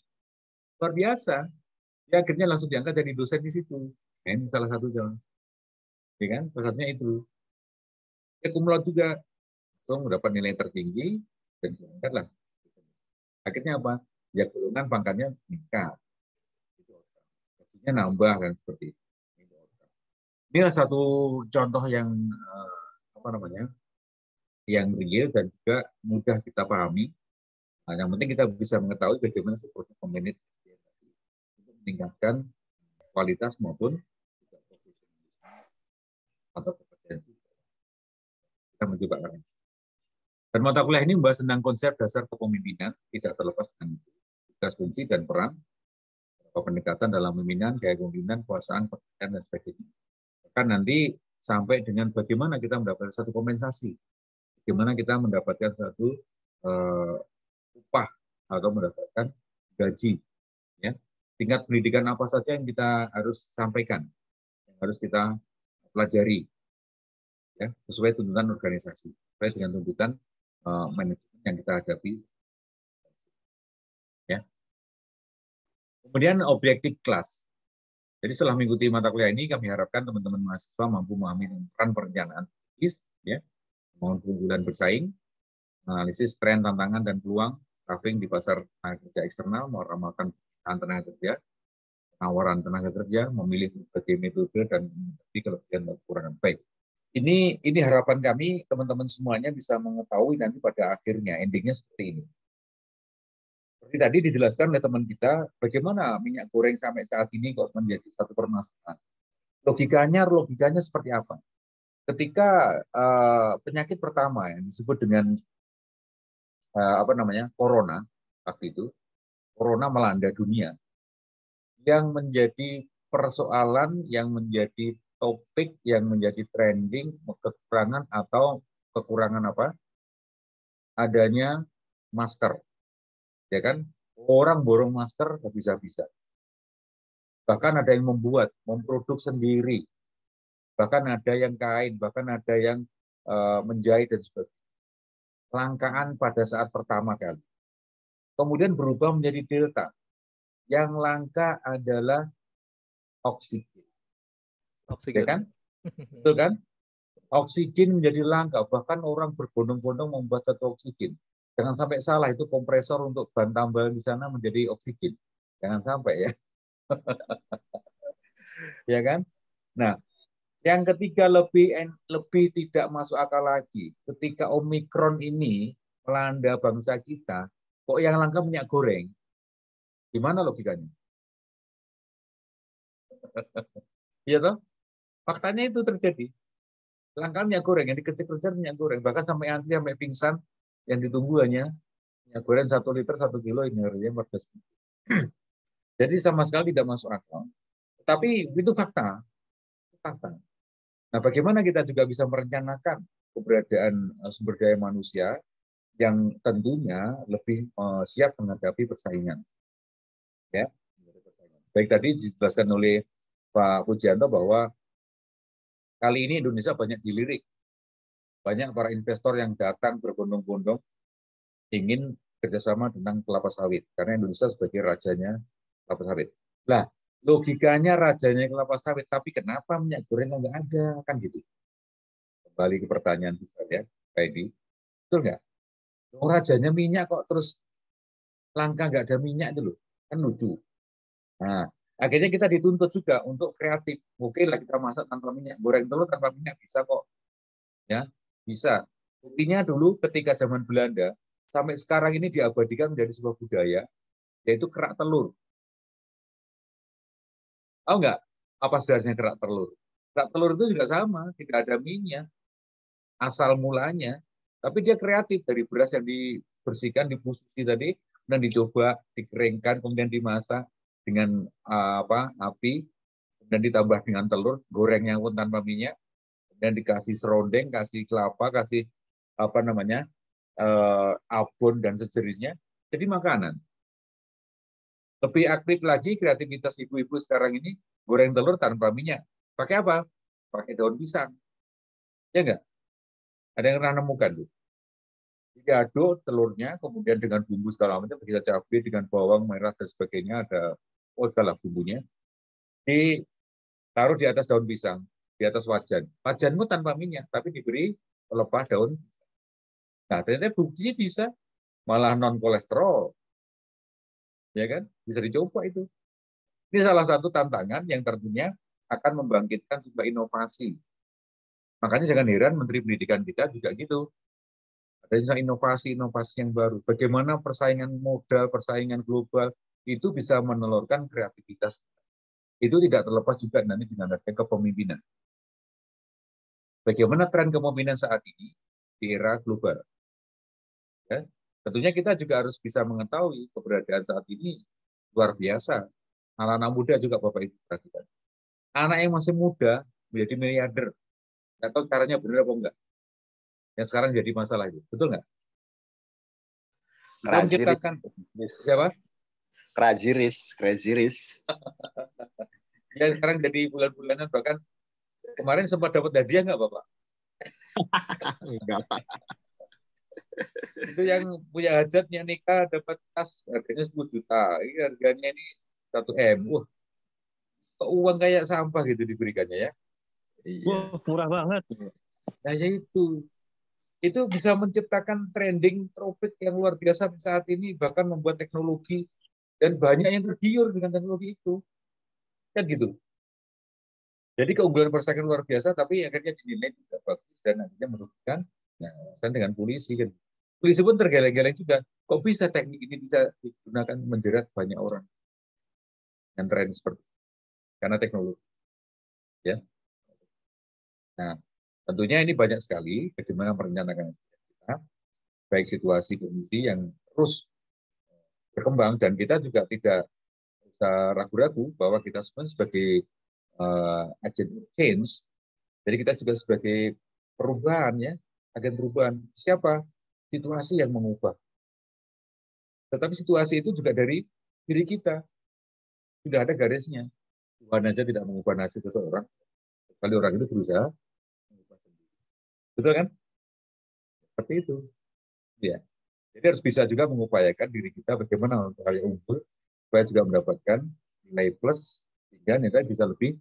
Luar biasa. Ya akhirnya langsung diangkat jadi dosen di situ. Ini salah satu jalan. Ya kan? Salah satunya itu. Ya kumulot juga. So, mendapat nilai tertinggi dan diangkatlah. Akhirnya apa? Ya golongan pangkatnya meningkat. Gajinya nambah dan seperti itu. Inilah satu contoh yang yang real dan juga mudah kita pahami. Nah, yang penting kita bisa mengetahui bagaimana seperti memanage untuk meningkatkan kualitas maupun atau kompetensi. Kita mencoba. Dan mata kuliah ini membahas tentang konsep dasar kepemimpinan, tidak terlepas dengan tugas, fungsi, dan peran, pendekatan dalam pemimpinan, gaya kepemimpinan, kekuasaan, pekerjaan, dan sebagainya. Bahkan nanti sampai dengan bagaimana kita mendapatkan satu kompensasi, bagaimana kita mendapatkan satu upah atau mendapatkan gaji, ya. Tingkat pendidikan apa saja yang kita harus sampaikan, yang harus kita pelajari, ya, sesuai tuntutan organisasi, sesuai dengan tuntutan manajemen yang kita hadapi, ya. Kemudian objektif kelas. Jadi setelah mengikuti mata kuliah ini, kami harapkan teman-teman mahasiswa mampu memahami peran perencanaan, ya, membangun keunggulan bersaing, analisis tren, tantangan, dan peluang staffing di pasar tenaga kerja eksternal, meramalkan tenaga kerja, penawaran tenaga kerja, memilih berbagai metode, dan mengerti kelebihan dan kekurangan. Baik, ini harapan kami teman-teman semuanya bisa mengetahui nanti pada akhirnya, endingnya seperti ini. Seperti tadi dijelaskan oleh teman kita, bagaimana minyak goreng sampai saat ini kok menjadi satu permasalahan. Logikanya seperti apa? Ketika penyakit pertama yang disebut dengan corona, waktu itu corona melanda dunia, yang menjadi persoalan, yang menjadi topik, yang menjadi trending, kekurangan atau kekurangan apa? Adanya masker, ya kan? Orang borong masker bisa-bisa. Bahkan ada yang memproduk sendiri. Bahkan ada yang kain, bahkan ada yang menjahit dan sebagainya. Langkaan pada saat pertama kali. Kemudian berubah menjadi delta. Yang langka adalah oksigen. Ya kan? Betul kan? Oksigen menjadi langka. Bahkan orang berbondong-bondong membuat satu oksigen. Jangan sampai salah, itu kompresor untuk ban tambahan di sana menjadi oksigen. Jangan sampai ya. Ya kan? Nah, yang ketiga lebih tidak masuk akal lagi. Ketika Omikron ini melanda bangsa kita, kok yang langka minyak goreng? Gimana logikanya? Iya toh? Faktanya itu terjadi. Langka minyak goreng, yang dikejar-kejar minyak goreng. Bahkan sampai antri, sampai pingsan, yang ditunggu hanya minyak goreng 1 liter 1 kilo, ini harganya 14. Jadi sama sekali tidak masuk akal. Tapi itu fakta. Fakta. Nah, bagaimana kita juga bisa merencanakan keberadaan sumber daya manusia yang tentunya lebih siap menghadapi persaingan. Ya. Baik, tadi dijelaskan oleh Pak Pujianto bahwa kali ini Indonesia banyak dilirik. Banyak para investor yang datang berbondong-bondong ingin kerjasama tentang kelapa sawit. Karena Indonesia sebagai rajanya kelapa sawit. Lah, logikanya rajanya kelapa sawit, tapi kenapa minyak goreng nggak ada? Kan gitu. Kembali ke pertanyaan besar ya, Pak Edi. Betul nggak? Rajanya minyak kok terus langka nggak ada minyak itu loh. Kan lucu. Nah, akhirnya kita dituntut juga untuk kreatif. Oke lah kita masak tanpa minyak, goreng telur tanpa minyak bisa kok. Ya, bisa. Buktinya dulu ketika zaman Belanda, sampai sekarang ini diabadikan menjadi sebuah budaya, yaitu kerak telur. Tahu nggak apa sebenarnya kerak telur? Kerak telur itu juga sama, tidak ada minyak. Asal mulanya, tapi dia kreatif dari beras yang dibersihkan, dibususi tadi, dan dicoba dikeringkan, kemudian dimasak dengan api, dan ditambah dengan telur, gorengnya pun tanpa minyak, dan dikasih serondeng, kasih kelapa, kasih abon dan sejenisnya, jadi makanan. Lebih aktif lagi kreativitas ibu-ibu sekarang ini, goreng telur tanpa minyak. Pakai apa? Pakai daun pisang. Ya enggak? Ada yang pernah nemukan tuh? Diaduk telurnya, kemudian dengan bumbu segala macam, bisa cabai dengan bawang merah dan sebagainya, ada segala bumbunya, ditaruh di atas daun pisang, di atas wajan. Wajanmu tanpa minyak, tapi diberi pelepah daun. Nah, ternyata buktinya bisa, malah non kolesterol, ya kan? Bisa dicoba itu. Ini salah satu tantangan yang tentunya akan membangkitkan sebuah inovasi. Makanya jangan heran Menteri Pendidikan kita juga gitu. Ada inovasi-inovasi yang baru. Bagaimana persaingan modal, persaingan global itu bisa menelurkan kreativitas. Itu tidak terlepas juga nanti dengan adanya kepemimpinan. Bagaimana tren kepemimpinan saat ini di era global. Ya. Tentunya kita juga harus bisa mengetahui keberadaan saat ini luar biasa. Anak-anak muda juga Bapak Ibu perhatikan. Anak yang masih muda menjadi miliarder. Nggak tahu caranya benar apa enggak. Yang sekarang jadi masalah itu. Betul nggak? Kita menciptakan siapa?
Crazy Rich.
Ya sekarang jadi bulan-bulanan, bahkan kemarin sempat dapat hadiah nggak Bapak?
Enggak, Pak.
Itu yang punya hajatnya nikah dapat tas harganya 10 juta. Ini harganya ini 1 M. Wah, kok uang kayak sampah gitu diberikannya ya.
Iya.
Wah, murah banget.
Nah, ya itu bisa menciptakan trending topik yang luar biasa saat ini, bahkan membuat teknologi dan banyak yang tergiur dengan teknologi itu. Kan gitu. Jadi keunggulan persaingan luar biasa, tapi akhirnya dinilai tidak bagus dan akhirnya merugikan. Nah, kan dengan polisi kan. Polisi pun tergeleng-geleng juga. Kok bisa teknik ini bisa digunakan menjerat banyak orang yang tren seperti itu? Karena teknologi. Ya. Nah, tentunya ini banyak sekali bagaimana merencanakan kita, baik situasi kondisi yang terus berkembang, dan kita juga tidak usah ragu-ragu bahwa kita semua sebagai agent change, jadi kita juga sebagai perubahan ya, agen perubahan. Siapa? Situasi yang mengubah. Tetapi situasi itu juga dari diri kita. Sudah ada garisnya. Tuhan aja tidak mengubah nasib seseorang. Kali orang itu berusaha mengubah sendiri. Betul kan? Seperti itu. Ya. Jadi harus bisa juga mengupayakan diri kita bagaimana untuk hal yang unggul, supaya juga mendapatkan nilai plus, sehingga nilai bisa lebih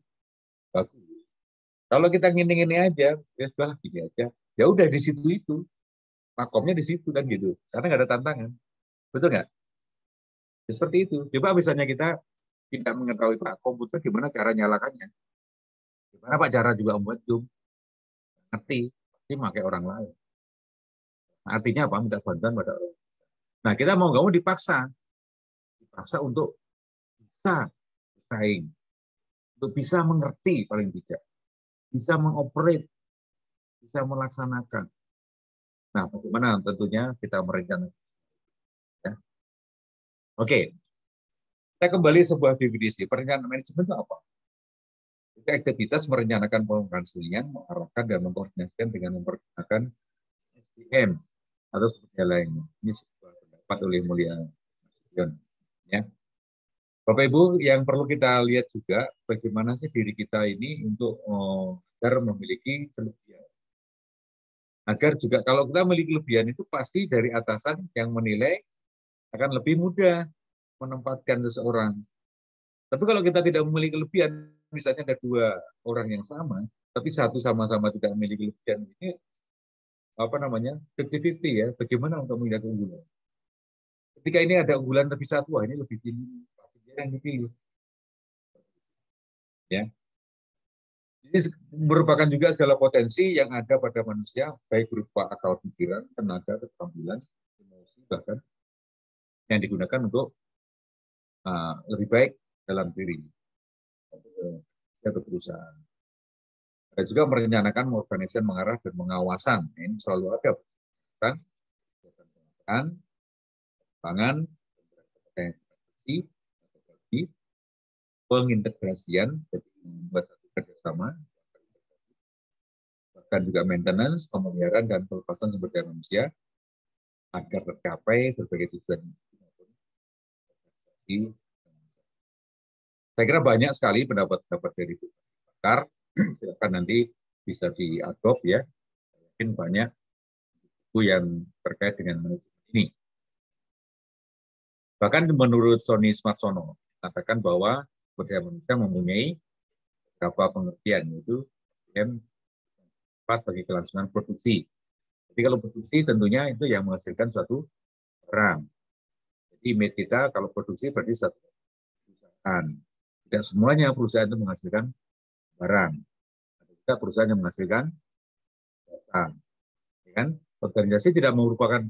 bagus. Kalau kita ngini-ngini aja, ya sudah gini aja. Ya udah di situ itu. Makomnya di situ kan gitu. Karena nggak ada tantangan. Betul nggak? Ya, seperti itu. Coba misalnya kita tidak mengetahui Pak komputer gimana cara nyalakannya. Gimana Pak cara juga membuat Zoom. Ngerti. Pasti pakai orang lain. Nah, artinya apa? Minta bantuan pada orang. Nah kita mau nggak mau dipaksa. Dipaksa untuk bisa bersaing. Untuk bisa mengerti paling tidak. Bisa mengoperate. Bisa melaksanakan. Nah, bagaimana tentunya kita merencanakan. Ya. Oke, kita kembali sebuah definisi. Perencanaan manajemen itu apa? Itu aktivitas merencanakan penghasilnya, mengarahkan dan mengkoordinasikan dengan mempergunakan SDM atau seperti lainnya. Ini sebuah pendapat oleh Mulia Nasution. Ya. Bapak Ibu, yang perlu kita lihat juga bagaimana sih diri kita ini untuk agar memiliki kelebihan. Agar juga kalau kita memiliki kelebihan itu pasti dari atasan yang menilai akan lebih mudah menempatkan seseorang. Tapi kalau kita tidak memiliki kelebihan, misalnya ada 2 orang yang sama, tapi satu sama-sama tidak memiliki kelebihan, ini apa namanya 50-50 ya. Bagaimana untuk melihat unggulan? Ketika ini ada unggulan lebih satu, ini lebih tinggi, pasti dia yang dipilih. Ya. Ini merupakan juga segala potensi yang ada pada manusia, baik berupa akal pikiran, tenaga, keterampilan, emosi, bahkan yang digunakan untuk lebih baik dalam diri atau perusahaan. Ada juga merencanakan, mengorganisasi, mengarah, dan mengawasan. Ini selalu ada. Kan? Pangan, pengintegrasian, jadi membuat satu kerjasama, bahkan juga maintenance, pemeliharaan, dan pelepasan sumber daya manusia agar tercapai berbagai tujuan. Saya kira banyak sekali pendapat-pendapat dari pakar. Silakan nanti bisa diadopt ya. Mungkin banyak buku yang terkait dengan manajemen ini. Bahkan menurut Sony Smartsono katakan bahwa sumber manusia mempunyai beberapa pengertian, yaitu yang tepat bagi kelangsungan produksi. Jadi kalau produksi tentunya itu yang menghasilkan suatu barang. Jadi image kita kalau produksi berarti satu perusahaan. Tidak semuanya perusahaan itu menghasilkan barang. Ada juga perusahaan yang menghasilkan jasa. Ya kan? Organisasi tidak merupakan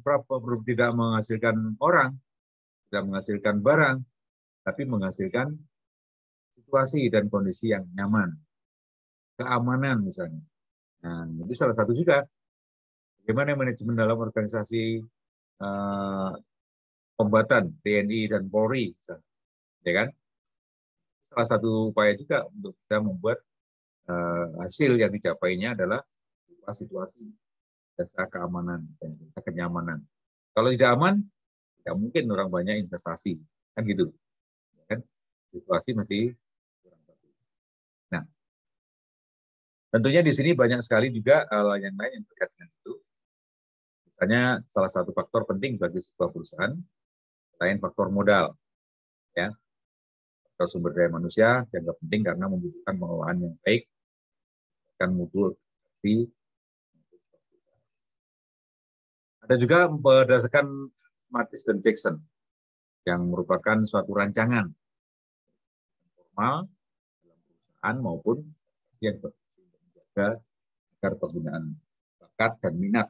tidak menghasilkan orang, tidak menghasilkan barang, tapi menghasilkan situasi dan kondisi yang nyaman, keamanan misalnya. Nah, itu salah satu juga bagaimana manajemen dalam organisasi kombatan TNI dan Polri, misalnya, ya kan? Salah satu upaya juga untuk kita membuat hasil yang dicapainya adalah situasi dasar keamanan dan kenyamanan. Kalau tidak aman, tidak mungkin orang banyak investasi, kan gitu, kan? Situasi mesti kurang bagus. Nah, tentunya di sini banyak sekali juga hal yang lain yang terkait dengan itu. Misalnya salah satu faktor penting bagi sebuah perusahaan selain faktor modal, ya, faktor sumber daya manusia dianggap penting karena membutuhkan pengelolaan yang baik, akan mutu. Ada juga berdasarkan Mathis dan Jackson yang merupakan suatu rancangan formal dalam perusahaan maupun yang menjaga agar penggunaan bakat dan minat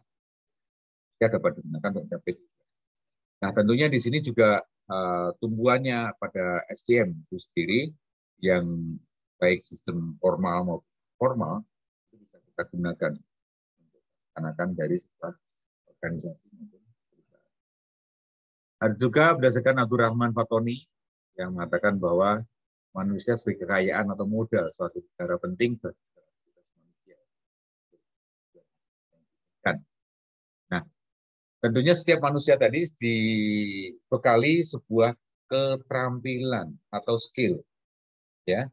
dapat digunakan untuk mencapai. Nah, tentunya di sini juga tumbuhannya pada SDM itu sendiri yang baik sistem formal maupun formal itu bisa kita gunakan untuk melaksanakan dari sebuah organisasi. Ada juga berdasarkan Abdurrahman Fatoni yang mengatakan bahwa manusia sebagai kekayaan atau modal suatu negara penting bagi manusia. Nah, tentunya setiap manusia tadi dibekali sebuah keterampilan atau skill, ya,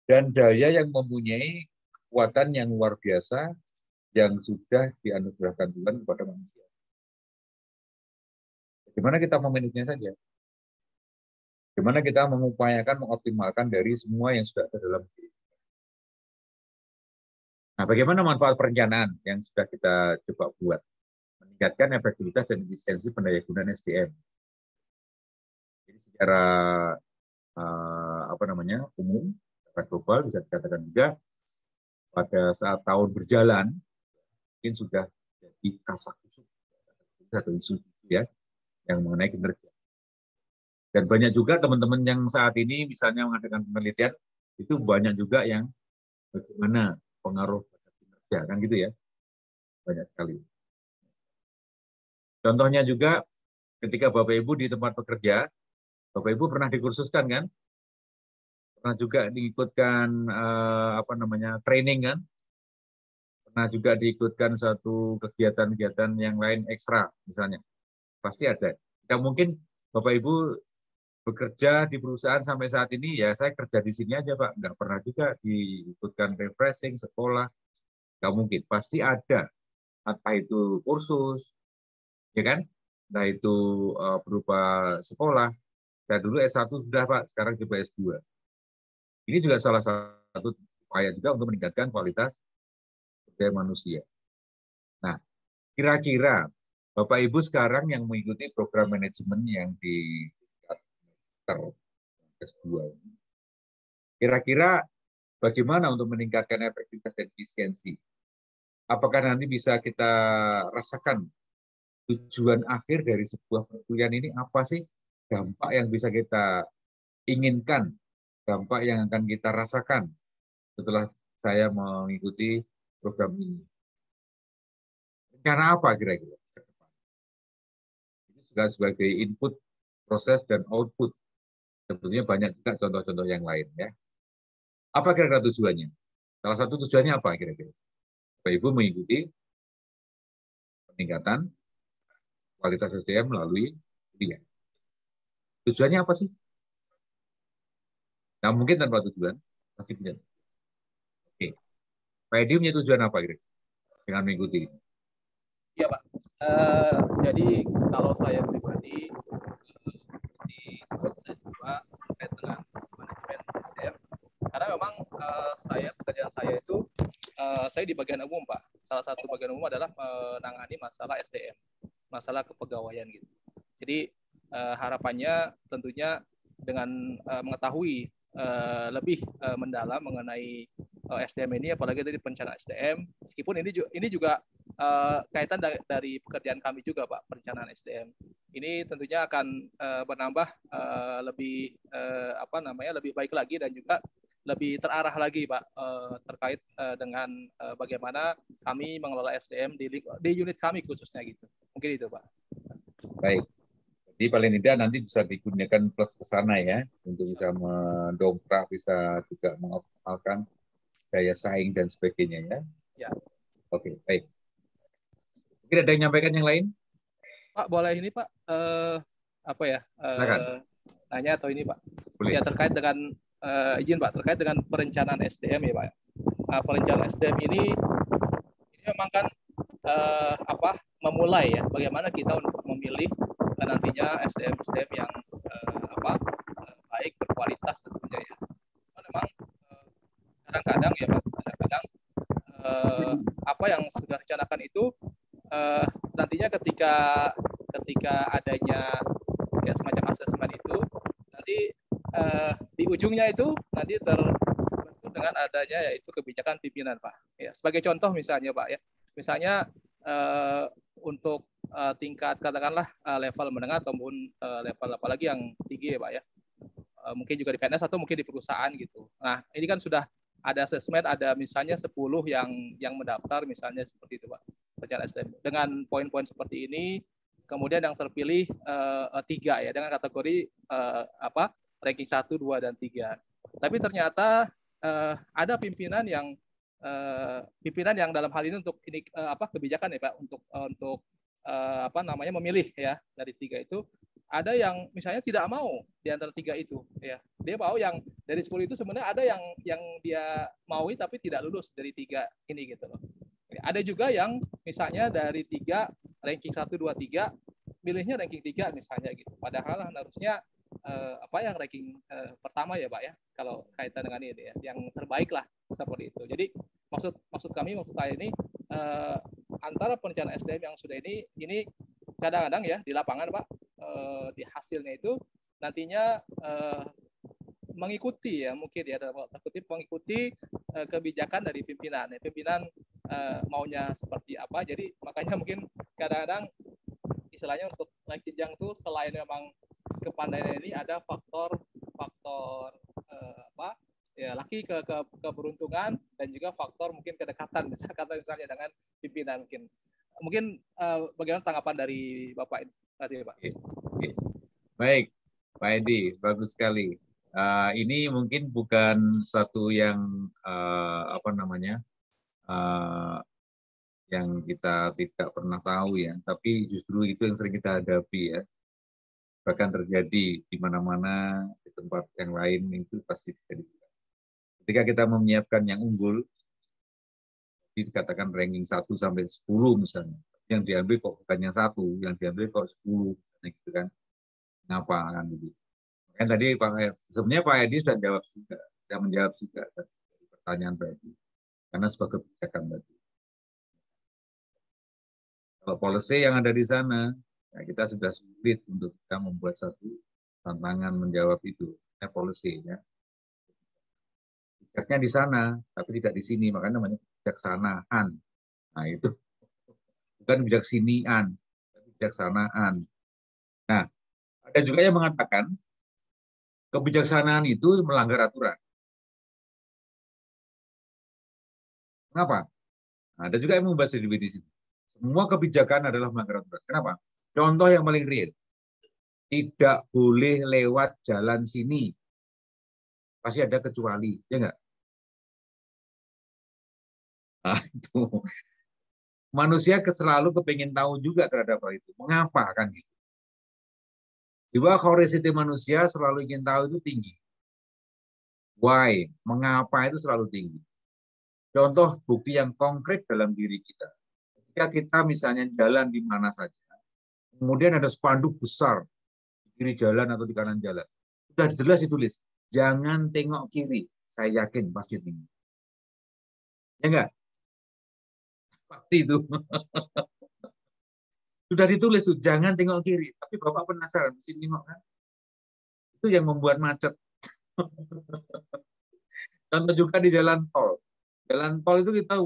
dan daya yang mempunyai kekuatan yang luar biasa yang sudah dianugerahkan Tuhan kepada manusia. Bagaimana kita memilikinya saja? Bagaimana kita mengupayakan, mengoptimalkan dari semua yang sudah ada dalam diri. Nah, bagaimana manfaat perencanaan yang sudah kita coba buat? Meningkatkan efektivitas dan efisiensi pendayagunaan SDM. Jadi secara umum, secara global bisa dikatakan juga pada saat tahun berjalan mungkin sudah jadi kasak kusuk atau isu ya yang mengenai kinerja. Dan banyak juga teman-teman yang saat ini misalnya mengadakan penelitian itu banyak juga yang bagaimana pengaruh pada kinerja, kan gitu ya, banyak sekali. Contohnya juga ketika Bapak Ibu di tempat bekerja, Bapak Ibu pernah dikursuskan kan, pernah juga diikutkan training kan, pernah juga diikutkan satu kegiatan-kegiatan yang lain ekstra misalnya, pasti ada. Tidak mungkin Bapak Ibu bekerja di perusahaan sampai saat ini, ya saya kerja di sini aja Pak, nggak pernah juga diikutkan refreshing, sekolah, nggak mungkin. Pasti ada, entah itu kursus, ya kan, entah itu berupa sekolah. Saya dulu S1 sudah Pak, sekarang coba S2. Ini juga salah satu upaya juga untuk meningkatkan kualitas sumber manusia. Nah, kira-kira Bapak Ibu sekarang yang mengikuti program manajemen yang di S2. Kira-kira bagaimana untuk meningkatkan efektivitas dan efisiensi? Apakah nanti bisa kita rasakan tujuan akhir dari sebuah perkuliahan ini apa sih? Dampak yang bisa kita inginkan, dampak yang akan kita rasakan setelah saya mengikuti program ini. Rencana apa kira-kira? Ini juga sebagai input, proses, dan output. Sebetulnya banyak juga contoh-contoh yang lain, ya. Apa kira-kira tujuannya? Salah satu tujuannya apa kira-kira? Bapak Ibu mengikuti peningkatan kualitas SDM melalui kuliah. Tujuannya apa sih? Nah, mungkin tanpa tujuan pasti punya. Oke. Pak Edi punya tujuan apa kira-kira dengan mengikuti?
Iya Pak. Jadi kalau saya pribadi di saya juga terkait dengan manajemen SDM, karena memang pekerjaan saya itu saya di bagian umum Pak. Salah satu bagian umum adalah menangani masalah SDM, masalah kepegawaian gitu. Jadi harapannya tentunya dengan mengetahui lebih mendalam mengenai SDM ini, apalagi dari perencanaan SDM, meskipun ini juga kaitan dari pekerjaan kami juga Pak, perencanaan SDM. Ini tentunya akan menambah lebih lebih baik lagi dan juga lebih terarah lagi Pak terkait dengan bagaimana kami mengelola SDM di unit kami khususnya gitu. Mungkin itu Pak.
Baik. Jadi paling tidak nanti bisa digunakan plus ke sana ya, untuk bisa mendongkrak, bisa juga mengoptimalkan daya saing dan sebagainya ya.
Ya.
Oke, baik. Mungkin ada yang nyampaikan yang lain?
Pak, boleh ini Pak, apa ya?
Silakan.
Nanya atau ini Pak?
Boleh.
Ya terkait dengan izin Pak, terkait dengan perencanaan SDM ya Pak. Nah, perencanaan SDM ini memang kan memulai ya, bagaimana kita untuk memilih nantinya SDM yang baik, berkualitas tentunya ya. Memang kadang-kadang ya Pak, kadang-kadang apa yang sudah rencanakan itu nantinya ketika adanya kayak semacam asesmen itu, nanti di ujungnya itu nanti terbentuk dengan adanya yaitu kebijakan pimpinan Pak. Ya, sebagai contoh misalnya Pak ya, misalnya untuk tingkat katakanlah level menengah ataupun level apalagi yang tinggi ya Pak ya, mungkin juga di PNS atau mungkin di perusahaan gitu. Nah ini kan sudah ada asesmen, ada misalnya 10 yang mendaftar misalnya seperti itu Pak, perencanaan SDM dengan poin-poin seperti ini, kemudian yang terpilih 3 ya dengan kategori ranking 1, 2, dan 3. Tapi ternyata ada pimpinan yang dalam hal ini untuk ini kebijakan ya Pak, untuk memilih ya dari 3 itu, ada yang misalnya tidak mau di antara 3 itu ya, dia mau yang dari 10 itu sebenarnya ada yang dia maui tapi tidak lulus dari 3 ini gitu loh. Ada juga yang misalnya dari 3 ranking 1, 2, 3 milihnya ranking 3 misalnya gitu, padahal harusnya yang ranking pertama ya Pak ya, kalau kaitan dengan ini ya, yang terbaik lah seperti itu. Jadi maksud saya ini antara perencanaan SDM yang sudah ini kadang-kadang ya di lapangan Pak, di hasilnya itu nantinya mengikuti ya, mungkin ya dalam kutip mengikuti kebijakan dari pimpinan. Pimpinan maunya seperti apa, jadi makanya mungkin kadang-kadang istilahnya untuk naik jenjang tuh selain memang kepandaian ini ada faktor laki keberuntungan dan juga faktor mungkin kedekatan misalnya dengan pimpinan mungkin bagaimana tanggapan dari Bapak ini? Terima kasih Pak.
Oke. Baik, Pak Edi, bagus sekali. Ini mungkin bukan satu yang yang kita tidak pernah tahu ya, tapi justru itu yang sering kita hadapi ya. Bahkan terjadi di mana-mana, di tempat yang lain itu pasti terjadi. Ketika kita menyiapkan yang unggul, dikatakan ranking 1 sampai 10 misalnya, yang diambil kok bukan yang 1, yang diambil kok 10, gitu kan. Ngapa kan gitu. Makanya tadi sebenarnya Pak Edi sudah menjawab juga dari pertanyaan Pak Edi. Karena sebagai kebijakan tadi. Kalau policy yang ada di sana, ya kita sudah sulit untuk kita membuat satu tantangan menjawab itu. Policy ya. Bijaknya di sana, tapi tidak di sini, makanya namanya bijaksanaan. Nah itu bukan bijaksinian, tapi bijaksanaan. Nah, ada juga yang mengatakan kebijaksanaan itu melanggar aturan. Kenapa? Nah, ada juga yang membahas di sini. Semua kebijakan adalah melanggar aturan. Kenapa? Contoh yang paling real. Tidak boleh lewat jalan sini. Pasti ada kecuali, ya enggak? Nah, itu. Manusia selalu kepingin tahu juga terhadap hal itu. Mengapa kan gitu? Jiwa curiosity manusia selalu ingin tahu itu tinggi. Why? Mengapa itu selalu tinggi. Contoh bukti yang konkret dalam diri kita. Ketika kita misalnya jalan di mana saja, kemudian ada spanduk besar di kiri jalan atau di kanan jalan. Sudah jelas ditulis, jangan tengok kiri. Saya yakin pasti tinggi. Ya enggak? Pasti itu. Sudah ditulis tuh, jangan tengok kiri. Tapi Bapak penasaran, mesti nengok kan? Itu yang membuat macet. Contoh juga di jalan tol. Jalan tol itu kita,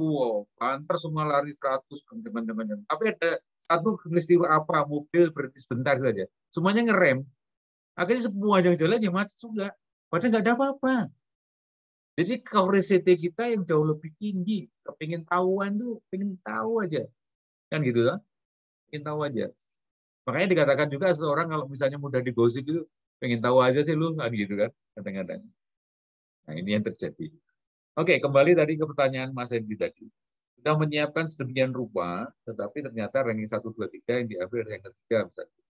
antar semua lari 100, teman-teman. Tapi ada satu peristiwa apa, mobil berhenti sebentar saja. Semuanya ngerem. Akhirnya semua yang jalan ya macet juga. Padahal nggak ada apa-apa. Jadi curiosity kita yang jauh lebih tinggi. Kepingin tahuan tuh, pengen tahu aja. Kan gitu kan? Pengen tahu aja. Makanya dikatakan juga seseorang kalau misalnya mudah digosip itu pengen tahu aja sih lu kan gitu kan kadang-kadang. Nah ini yang terjadi. Oke, kembali tadi ke pertanyaan Mas Hendy tadi. Sudah menyiapkan sedemikian rupa, tetapi ternyata ranking 1, 2, 3 yang diambil yang ketiga misalnya.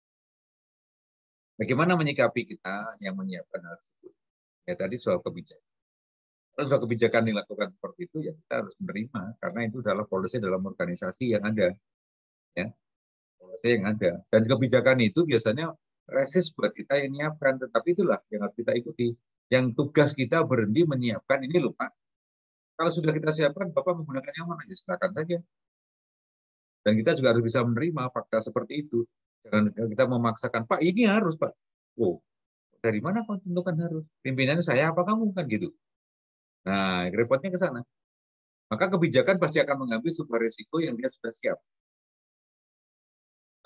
Bagaimana menyikapi kita yang menyiapkan hal tersebut? Ya tadi soal kebijakan. Kalau soal kebijakan dilakukan seperti itu, ya kita harus menerima karena itu adalah polisi dalam organisasi yang ada, ya polisi yang ada. Dan kebijakan itu biasanya resis buat kita yang menyiapkan, tetapi itulah yang harus kita ikuti. Yang tugas kita berhenti menyiapkan ini loh Pak. Kalau sudah kita siapkan, Bapak menggunakan yang mana? Ya silakan saja. Dan kita juga harus bisa menerima fakta seperti itu. Jangan kita memaksakan, Pak ini harus Pak. Oh, dari mana kau tentukan harus? Pimpinannya saya apa kamu kan gitu. Nah, repotnya ke sana. Maka kebijakan pasti akan mengambil sebuah risiko yang dia sudah siap.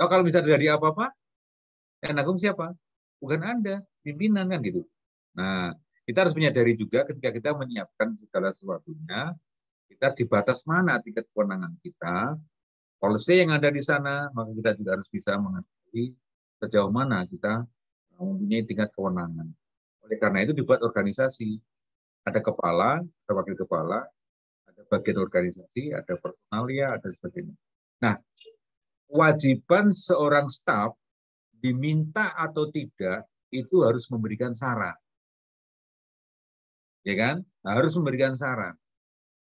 Oh, kalau bisa terjadi apa-apa, yang nanggung siapa? Bukan Anda, pimpinan kan gitu. Nah, kita harus menyadari juga ketika kita menyiapkan segala sesuatunya, kita di batas mana tingkat kewenangan kita, policy yang ada di sana, maka kita juga harus bisa mengetahui sejauh mana kita mempunyai tingkat kewenangan. Oleh karena itu dibuat organisasi. Ada kepala, ada wakil kepala, ada bagian organisasi, ada personalia, ada sebagainya. Nah, kewajiban seorang staf diminta atau tidak itu harus memberikan saran. Ya kan? Harus memberikan saran.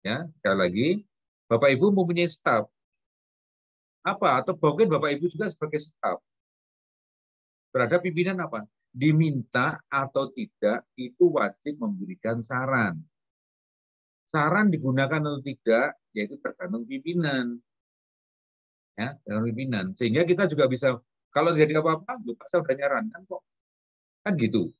Ya, sekali lagi, Bapak Ibu mempunyai staf. Apa? Atau mungkin Bapak Ibu juga sebagai staf. Terhadap pimpinan apa? Diminta atau tidak itu wajib memberikan saran. Saran digunakan atau tidak, yaitu tergantung pimpinan. Ya, tergantung pimpinan. Sehingga kita juga bisa, kalau terjadi apa-apa, Pak saya sudah nyarankan kok. Kan gitu.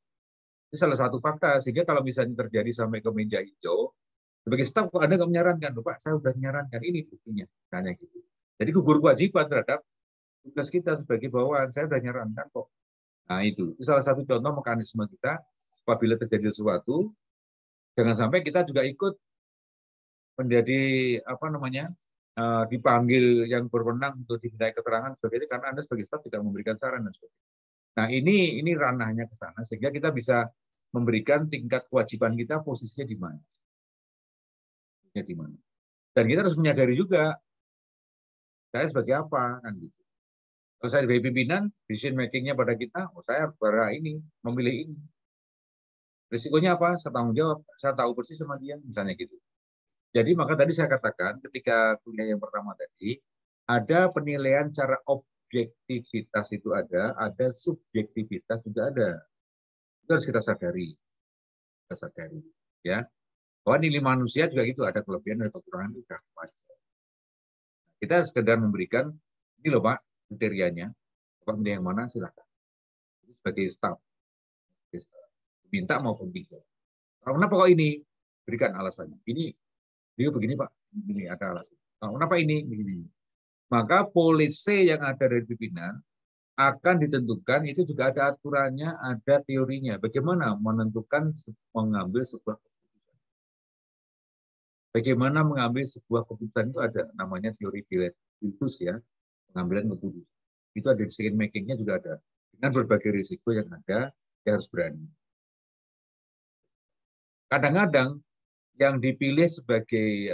Ini salah satu fakta. Sehingga kalau misalnya terjadi sampai ke meja hijau, sebagai staf kok Anda nggak menyarankan, Pak saya sudah menyarankan, ini buktinya. Hanya gitu. Jadi gugur kewajiban terhadap tugas kita sebagai bawahan, saya sudah nyarankan kok. Nah itu salah satu contoh mekanisme kita apabila terjadi sesuatu, jangan sampai kita juga ikut menjadi apa namanya dipanggil yang berwenang untuk dimintai keterangan sebagainya karena Anda sebagai staf tidak memberikan saran dan sebagainya. Nah ini ranahnya ke sana sehingga kita bisa memberikan tingkat kewajiban kita posisinya di mana. Di mana. Dan kita harus menyadari juga saya sebagai apa kan gitu. Kalau saya sebagai pimpinan, decision making-nya pada kita, oh saya pada ini memilih ini. Risikonya apa? Saya tanggung jawab. Saya tahu persis sama dia, misalnya gitu. Jadi maka tadi saya katakan ketika kuliah yang pertama tadi, ada penilaian cara objektivitas itu ada subjektivitas juga ada. Itu harus kita sadari. Kita sadari. Ya. Bahwa nilai manusia juga itu ada kelebihan dan kekurangan itu sudah wajar. Kita sekedar memberikan, ini loh Pak, kriterianya. Bapak milih yang mana silakan. Sebagai staf. Minta maupun tidak. Kenapa kok ini? Berikan alasannya. Ini dia begini Pak, ini ada alasan. Kenapa ini? Begini. Maka polisi yang ada dari pimpinan akan ditentukan, itu juga ada aturannya, ada teorinya. Bagaimana menentukan mengambil sebuah keputusan. Bagaimana mengambil sebuah keputusan itu ada namanya teori Pilatus ya, pengambilan keputusan. Itu ada decision making-nya juga ada. Dengan berbagai risiko yang ada, dia harus berani. Kadang-kadang yang dipilih sebagai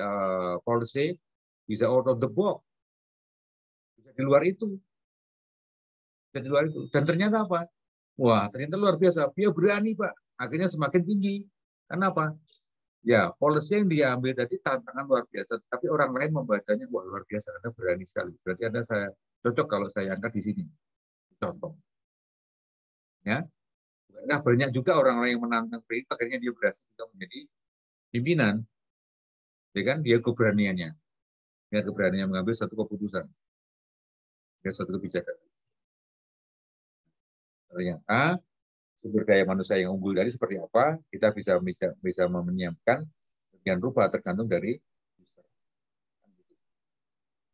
policy bisa out of the box, bisa di luar itu, bisa di luar itu. Dan ternyata apa? Wah, ternyata luar biasa. Dia berani Pak. Akhirnya semakin tinggi. Kenapa? Ya, policy yang diambil tadi tantangan luar biasa. Tapi orang lain membacanya, wah luar biasa. Anda berani sekali. Berarti Anda saya cocok kalau saya angkat di sini. Contoh. Ya. Nah, banyak juga orang-orang yang menantang itu, akhirnya dia berhasil juga menjadi pimpinan. Ya kan? Dia keberaniannya. Dia keberanian mengambil satu keputusan. Dia satu kebijakan. Ternyata sumber daya manusia yang unggul dari seperti apa, kita bisa menyiapkan dengan rupa tergantung dari user.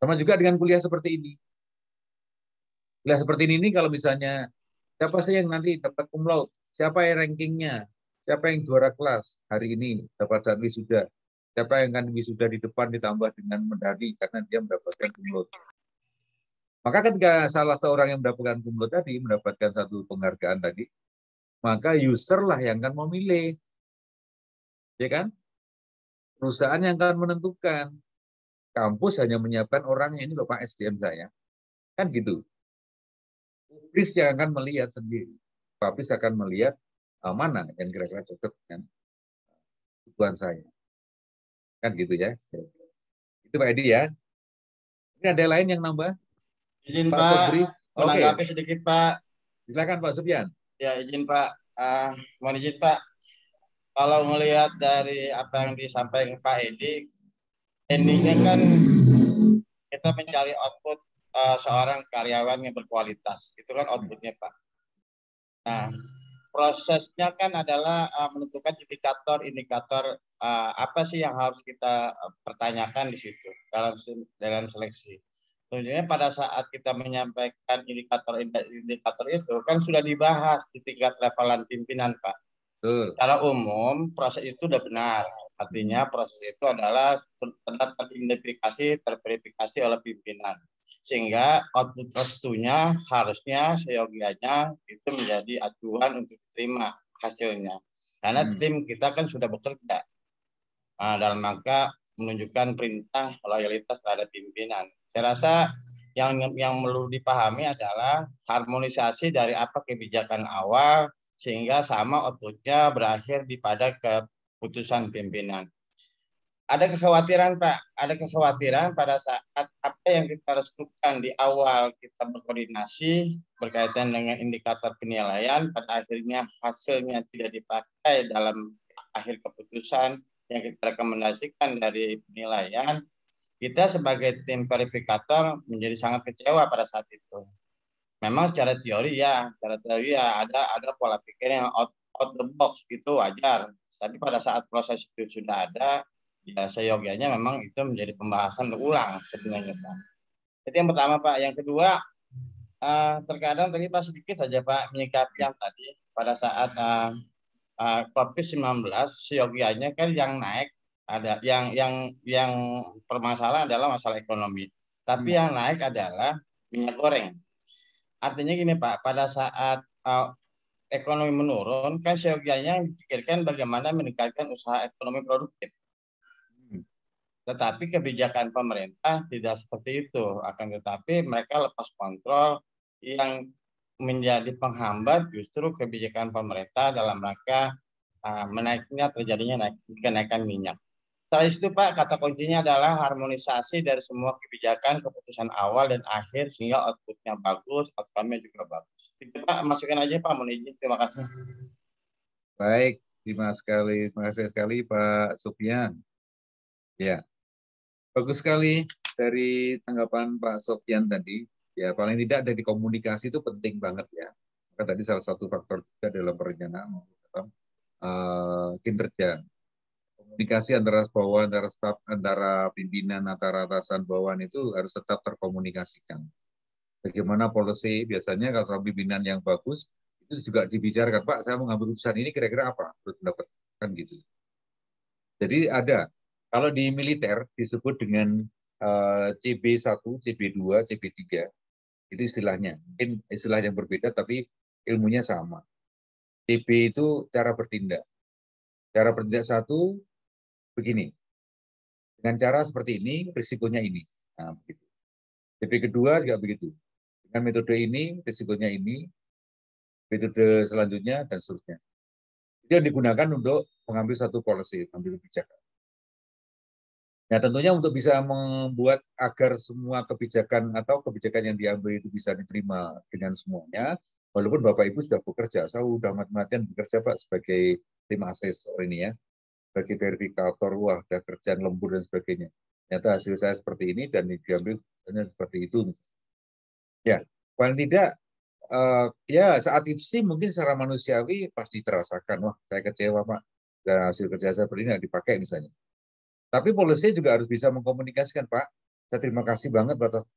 Sama juga dengan kuliah seperti ini. Kuliah seperti ini kalau misalnya siapa sih yang nanti dapat cum laude, siapa yang rankingnya, siapa yang juara kelas hari ini dapat saat wisuda, siapa yang akan wisuda di depan ditambah dengan medali karena dia mendapatkan cum laude. Maka ketika salah seorang yang mendapatkan cum laude tadi, mendapatkan satu penghargaan tadi, maka user lah yang akan memilih. Ya kan? Perusahaan yang akan menentukan. Kampus hanya menyiapkan orangnya, ini Bapak SDM saya. Kan gitu. Publis yang akan melihat sendiri. Publis akan melihat mana yang kira-kira cocok dengan kebutuhan saya. Kan gitu ya. Itu Pak Edi ya. Ini ada lain yang nambah?
Izin
Pak
Pak,
Sobri. Oke.
menanggapi sedikit Pak.
Silakan Pak Sufyan.
Ya izin Pak, mohon izin Pak. Kalau melihat dari apa yang disampaikan Pak Edi, endingnya kan kita mencari output seorang karyawan yang berkualitas. Itu kan outputnya Pak. Nah, prosesnya kan adalah menentukan indikator apa sih yang harus kita pertanyakan di situ dalam seleksi. Tentunya pada saat kita menyampaikan indikator itu kan sudah dibahas di tingkat levelan pimpinan Pak.
Betul.
Secara umum proses itu sudah benar. Artinya proses itu adalah terverifikasi oleh pimpinan. Sehingga output restunya harusnya seyogianya itu menjadi acuan untuk diterima hasilnya. Karena tim kita kan sudah bekerja dalam rangka menunjukkan perintah loyalitas terhadap pimpinan. Saya rasa yang perlu dipahami adalah harmonisasi dari apa kebijakan awal sehingga sama outputnya berakhir pada keputusan pimpinan. Ada kekhawatiran Pak, ada kekhawatiran pada saat apa yang kita restukan di awal kita berkoordinasi berkaitan dengan indikator penilaian, pada akhirnya hasilnya tidak dipakai dalam akhir keputusan yang kita rekomendasikan dari penilaian, kita sebagai tim verifikator menjadi sangat kecewa pada saat itu. Memang secara teori ya ada pola pikir yang out the box itu wajar. Tapi pada saat proses itu sudah ada, ya seyogianya memang itu menjadi pembahasan ulang sebenarnya Pak. Itu yang pertama Pak. Yang kedua, terkadang tadi Pak sedikit saja Pak menyikapi yang tadi pada saat COVID-19 seyogianya kan yang naik ada yang permasalahan adalah masalah ekonomi. Tapi yang naik adalah minyak goreng. Artinya gini Pak, pada saat ekonomi menurun, kan seyogianya yang dipikirkan bagaimana meningkatkan usaha ekonomi produktif. Tetapi kebijakan pemerintah tidak seperti itu. Akan tetapi mereka lepas kontrol yang menjadi penghambat justru kebijakan pemerintah dalam rangka terjadinya kenaikan minyak. Setelah itu Pak, kata kuncinya adalah harmonisasi dari semua kebijakan, keputusan awal dan akhir sehingga outputnya bagus, outcome-nya juga bagus. Itu Pak, masukin aja Pak, mohon izin. Terima kasih.
Baik, terima kasih sekali Pak Sufyan. Ya, bagus sekali dari tanggapan Pak Sofyan tadi. Ya, paling tidak dari komunikasi itu penting banget ya. Maka tadi salah satu faktor juga dalam perencanaan kinerja. Komunikasi antara bawah, antara staf, antara pimpinan, antara atasan bawahan itu harus tetap terkomunikasikan. Bagaimana policy biasanya kalau pimpinan yang bagus itu juga dibicarakan, Pak, saya mau ngambil keputusan ini kira-kira apa? Menurut pendapat kan gitu. Jadi ada. Kalau di militer disebut dengan CB1, CB2, CB3. Itu istilahnya. Mungkin istilah yang berbeda tapi ilmunya sama. CB itu cara bertindak. Cara bertindak satu begini. Dengan cara seperti ini, risikonya ini. Nah, begitu. CB kedua juga begitu. Dengan metode ini, risikonya ini. Metode selanjutnya, dan seterusnya. Itu yang digunakan untuk mengambil satu policy, mengambil kebijakan. Nah, tentunya untuk bisa membuat agar semua kebijakan atau kebijakan yang diambil itu bisa diterima dengan semuanya, walaupun Bapak Ibu sudah bekerja, saya sudah mati-matian bekerja Pak sebagai tim asesor ini ya, sebagai verifikator, wah, ada kerjaan lembur dan sebagainya. Ternyata hasil saya seperti ini dan diambil seperti itu. Ya, paling tidak, ya saat itu sih mungkin secara manusiawi pasti terasakan, wah, saya kecewa Pak, dan hasil kerja saya seperti ini tidak dipakai misalnya. Tapi polisi juga harus bisa mengkomunikasikan, Pak. Saya terima kasih banget atas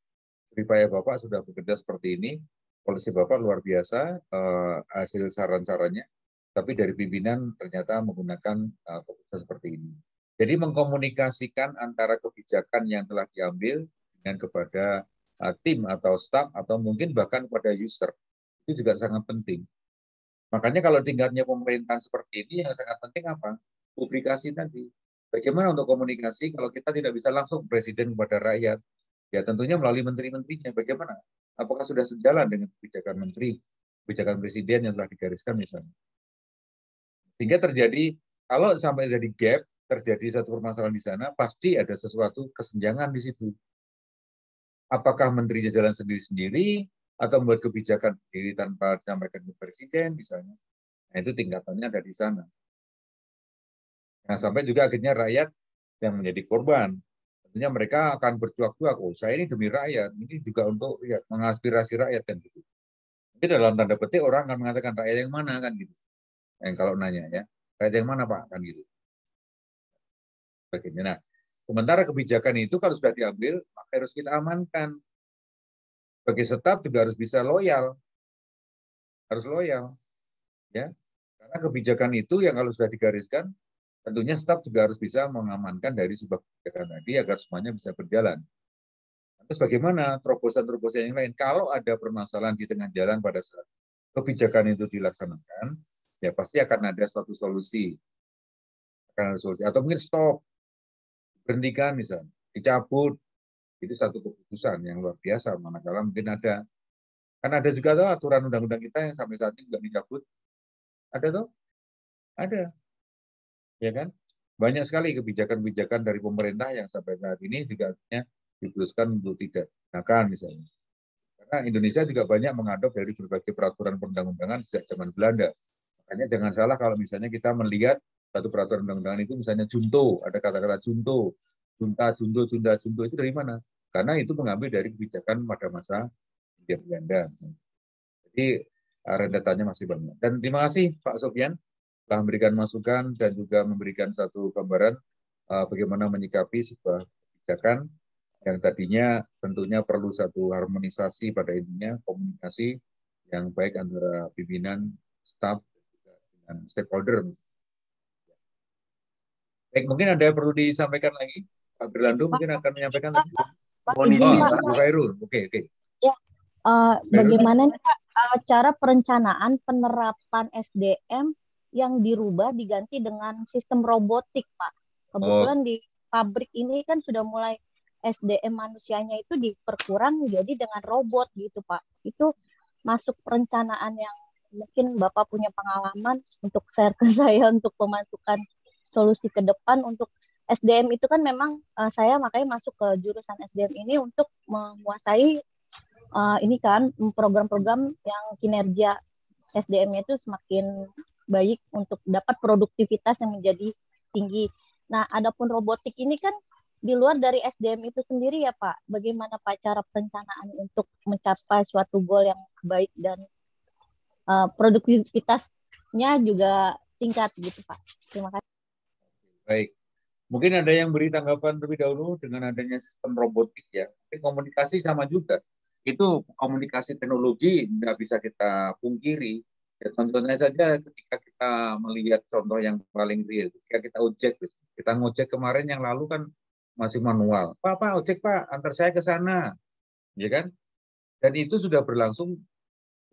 upaya Bapak sudah bekerja seperti ini. Polisi Bapak luar biasa hasil saran-sarannya. Tapi dari pimpinan ternyata menggunakan keputusan seperti ini. Jadi mengkomunikasikan antara kebijakan yang telah diambil dengan kepada tim atau staff atau mungkin bahkan pada user. Itu juga sangat penting. Makanya kalau tingkatnya pemerintahan seperti ini yang sangat penting apa? Publikasi tadi. Bagaimana untuk komunikasi kalau kita tidak bisa langsung presiden kepada rakyat? Ya tentunya melalui menteri-menterinya. Bagaimana? Apakah sudah sejalan dengan kebijakan menteri, kebijakan presiden yang telah digariskan misalnya? Sehingga terjadi, kalau sampai jadi gap, terjadi satu permasalahan di sana, pasti ada sesuatu kesenjangan di situ. Apakah menterinya jalan sendiri-sendiri, atau membuat kebijakan sendiri tanpa disampaikan ke presiden misalnya. Nah, itu tingkatannya ada di sana. Nah, sampai juga akhirnya rakyat yang menjadi korban. Tentunya mereka akan berjuang-juang, oh saya ini demi rakyat, ini juga untuk ya, mengaspirasi rakyat kan gitu. Jadi dalam tanda petik orang akan mengatakan rakyat yang mana kan gitu. Yang kalau nanya ya, rakyat yang mana Pak kan gitu. Nah, sementara kebijakan itu kalau sudah diambil, maka harus kita amankan. Bagi staf juga harus bisa loyal, harus loyal, ya. Karena kebijakan itu yang kalau sudah digariskan, tentunya staf juga harus bisa mengamankan dari sebuah kebijakan tadi agar semuanya bisa berjalan. Terus bagaimana terobosan-terobosan yang lain? Kalau ada permasalahan di tengah jalan pada saat kebijakan itu dilaksanakan, ya pasti akan ada suatu solusi, akan ada solusi. Atau mungkin stop, berhentikan misalnya, dicabut. Itu satu keputusan yang luar biasa, manakala mungkin ada. Kan ada juga tuh aturan undang-undang kita yang sampai saat ini juga dicabut. Ada tuh? Ada. Ya kan? Banyak sekali kebijakan-kebijakan dari pemerintah yang sampai saat ini juga diputuskan untuk tidak digunakan misalnya. Karena Indonesia juga banyak mengadop dari berbagai peraturan perundang-undangan sejak zaman Belanda. Makanya jangan salah kalau misalnya kita melihat satu peraturan undang-undangan itu misalnya junto, ada kata-kata junto, junta, itu dari mana? Karena itu mengambil dari kebijakan pada masa Hindia Belanda. Jadi rentetannya masih banyak. Dan terima kasih Pak Sofyan telah memberikan masukan dan juga memberikan satu gambaran bagaimana menyikapi sebuah kebijakan yang tadinya tentunya perlu satu harmonisasi pada intinya, komunikasi yang baik antara pimpinan, staf, dan stakeholder. Baik, mungkin ada yang perlu disampaikan lagi? Pak Berlando mungkin akan menyampaikan lagi. Bu Khairul, oke.
Ya, bagaimana nih Pak cara perencanaan penerapan SDM yang dirubah diganti dengan sistem robotik Pak? Kebetulan di pabrik ini kan sudah mulai SDM manusianya itu diperkurang jadi dengan robot gitu Pak. Itu masuk perencanaan yang mungkin Bapak punya pengalaman untuk share ke saya untuk pemasukan solusi ke depan untuk SDM itu kan memang saya makanya masuk ke jurusan SDM ini untuk menguasai ini kan program-program yang kinerja SDM-nya itu semakin baik untuk dapat produktivitas yang menjadi tinggi. Nah, adapun robotik ini kan di luar dari SDM itu sendiri ya Pak. Bagaimana Pak cara perencanaan untuk mencapai suatu goal yang baik dan produktivitasnya juga tingkat gitu Pak. Terima kasih.
Baik. Mungkin ada yang beri tanggapan terlebih dahulu dengan adanya sistem robotik ya. Tapi komunikasi sama juga. Itu komunikasi teknologi nggak bisa kita pungkiri. Ya, contohnya saja ketika kita melihat contoh yang paling real. Ketika kita ojek, kita ngojek kemarin yang lalu kan masih manual. Pak, ojek Pak, antar saya ke sana. Ya kan? Dan itu sudah berlangsung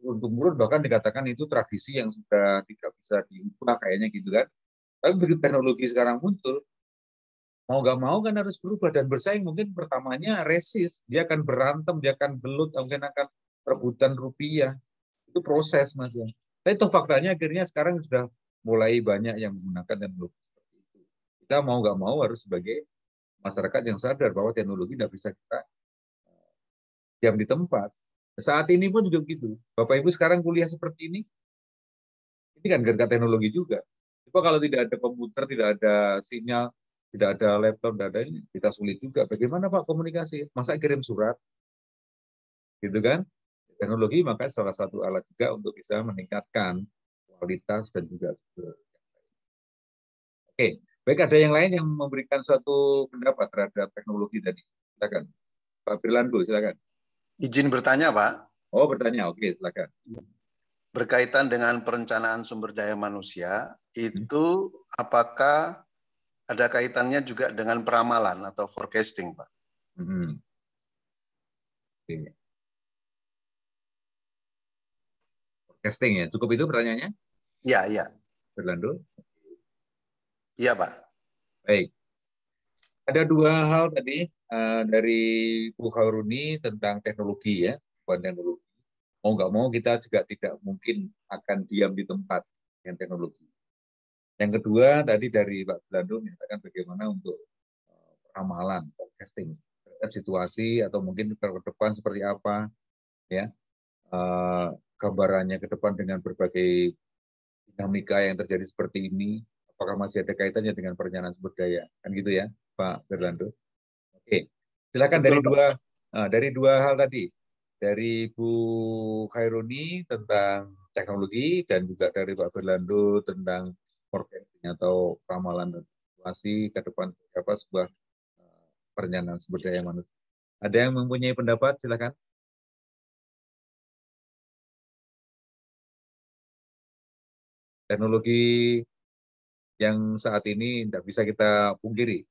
untuk turun, bahkan dikatakan itu tradisi yang sudah tidak bisa diubah kayaknya gitu kan. Tapi begitu teknologi sekarang muncul, mau nggak mau kan harus berubah dan bersaing. Mungkin pertamanya resist, dia akan berantem, dia akan belut, mungkin akan rebutan rupiah. Itu proses Mas ya. Tapi itu faktanya akhirnya sekarang sudah mulai banyak yang menggunakan teknologi seperti itu. Kita mau nggak mau harus sebagai masyarakat yang sadar bahwa teknologi tidak bisa kita diam di tempat. Saat ini pun juga begitu. Bapak Ibu sekarang kuliah seperti ini kan gara-gara teknologi juga. Coba kalau tidak ada komputer, tidak ada sinyal, tidak ada laptop, tidak ada ini, kita sulit juga. Bagaimana Pak komunikasi? Masa kirim surat? Gitu kan? Teknologi maka salah satu alat juga untuk bisa meningkatkan kualitas dan juga. Oke, baik, ada yang lain yang memberikan suatu pendapat terhadap teknologi tadi. Silakan. Pak Firlando, silakan.
Izin bertanya, Pak.
Oh, bertanya. Oke, silakan.
Berkaitan dengan perencanaan sumber daya manusia, itu apakah ada kaitannya juga dengan peramalan atau forecasting, Pak?
Oke. Forecasting ya. Cukup itu pertanyaannya?
Ya, ya.
Berlanjut.
Iya, Pak.
Baik. Ada dua hal tadi dari Bu Khairuni tentang teknologi ya, bukan teknologi. Mau nggak mau kita juga tidak mungkin akan diam di tempat dengan teknologi. Yang kedua tadi dari Pak Belando menyatakan bagaimana untuk ramalan, forecasting terhadap situasi atau mungkin ke depan seperti apa, ya gambarannya ke depan dengan berbagai dinamika yang terjadi seperti ini. Apakah masih ada kaitannya dengan perencanaan sumber daya? Kan gitu ya, Pak Berlando. Oke, silakan dari dua hal tadi, dari Bu Khairuni tentang teknologi dan juga dari Pak Berlando tentang forecasting atau ramalan situasi ke depan apa sebuah perencanaan sumber daya manusia. Ada yang mempunyai pendapat? Silakan. Teknologi yang saat ini tidak bisa kita pungkiri.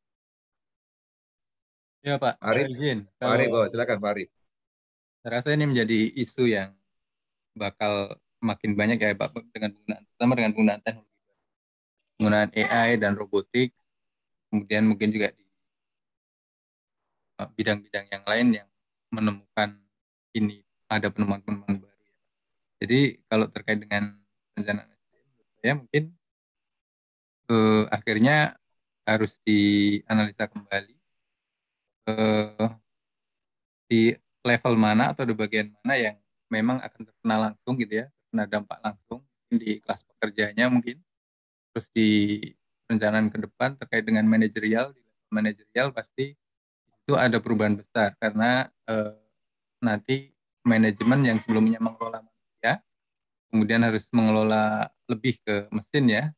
Ya Pak,
Arif,
izin.
Pak Arif, silakan Pak Arif.
Saya rasa ini menjadi isu yang bakal makin banyak ya Pak, terutama dengan penggunaan teknologi, penggunaan AI dan robotik, kemudian mungkin juga di bidang-bidang yang lain yang menemukan ini ada penemuan-penemuan baru. Jadi kalau terkait dengan rencana saya mungkin akhirnya harus dianalisa kembali di level mana atau di bagian mana yang memang akan terkena langsung gitu ya, terkena dampak langsung di kelas pekerjaannya mungkin, terus di perencanaan ke depan terkait dengan manajerial pasti itu ada perubahan besar karena nanti manajemen yang sebelumnya mengelola manusia kemudian harus mengelola lebih ke mesin ya,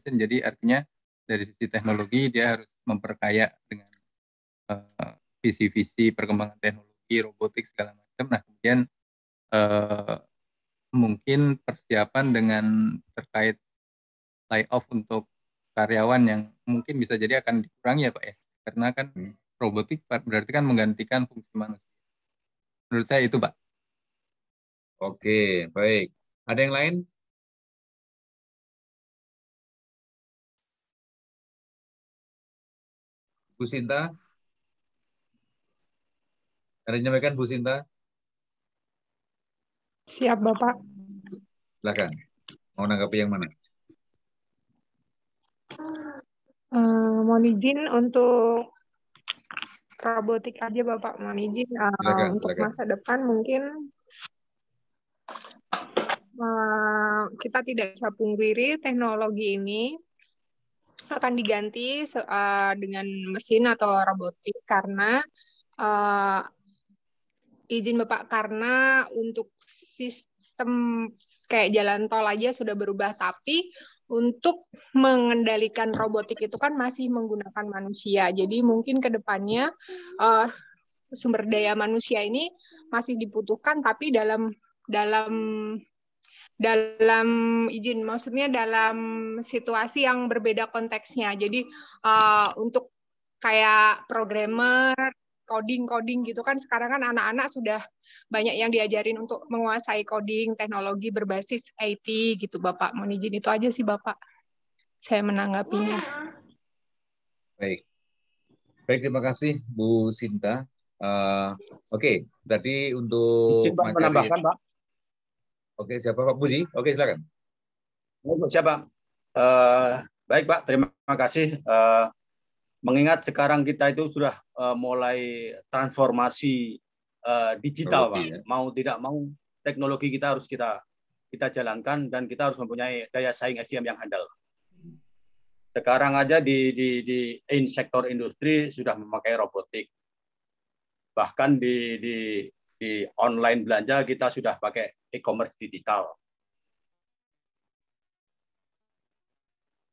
jadi artinya dari sisi teknologi dia harus memperkaya dengan visi-visi perkembangan teknologi, robotik segala macam. Nah kemudian mungkin persiapan dengan terkait layoff untuk karyawan yang mungkin bisa jadi akan dikurangi ya Pak ya, karena kan robotik berarti kan menggantikan fungsi manusia. Menurut saya itu Pak.
Oke, baik. Ada yang lain? Bu Sinta? Ada yang menyampaikan Bu Sinta?
Siap, Bapak.
Silakan. Mau nanggapi yang mana?
Mohon izin untuk robotik aja, Bapak. Mohon izin untuk masa depan mungkin kita tidak bisa pungkiri teknologi ini akan diganti dengan mesin atau robotik karena izin Bapak, karena untuk sistem kayak jalan tol aja sudah berubah, tapi untuk mengendalikan robotik itu kan masih menggunakan manusia. Jadi mungkin ke depannya sumber daya manusia ini masih dibutuhkan, tapi dalam izin, maksudnya dalam situasi yang berbeda konteksnya. Jadi untuk kayak programmer, coding gitu kan sekarang kan anak-anak sudah banyak yang diajarin untuk menguasai coding, teknologi berbasis IT gitu Bapak. Mohon izin itu aja sih Bapak. Saya menanggapinya.
Baik. Baik, terima kasih Bu Sinta. Oke, tadi untuk
Pak menambahkan Pak.
Oke, siapa Pak Budi? Oke, silakan.
Siapa? Baik Pak, terima kasih. Mengingat sekarang kita itu sudah mulai transformasi digital, Pak. Ya. Mau tidak mau teknologi kita harus kita jalankan dan kita harus mempunyai daya saing SDM yang handal. Sekarang aja di sektor industri sudah memakai robotik. Bahkan di online belanja kita sudah pakai e-commerce digital.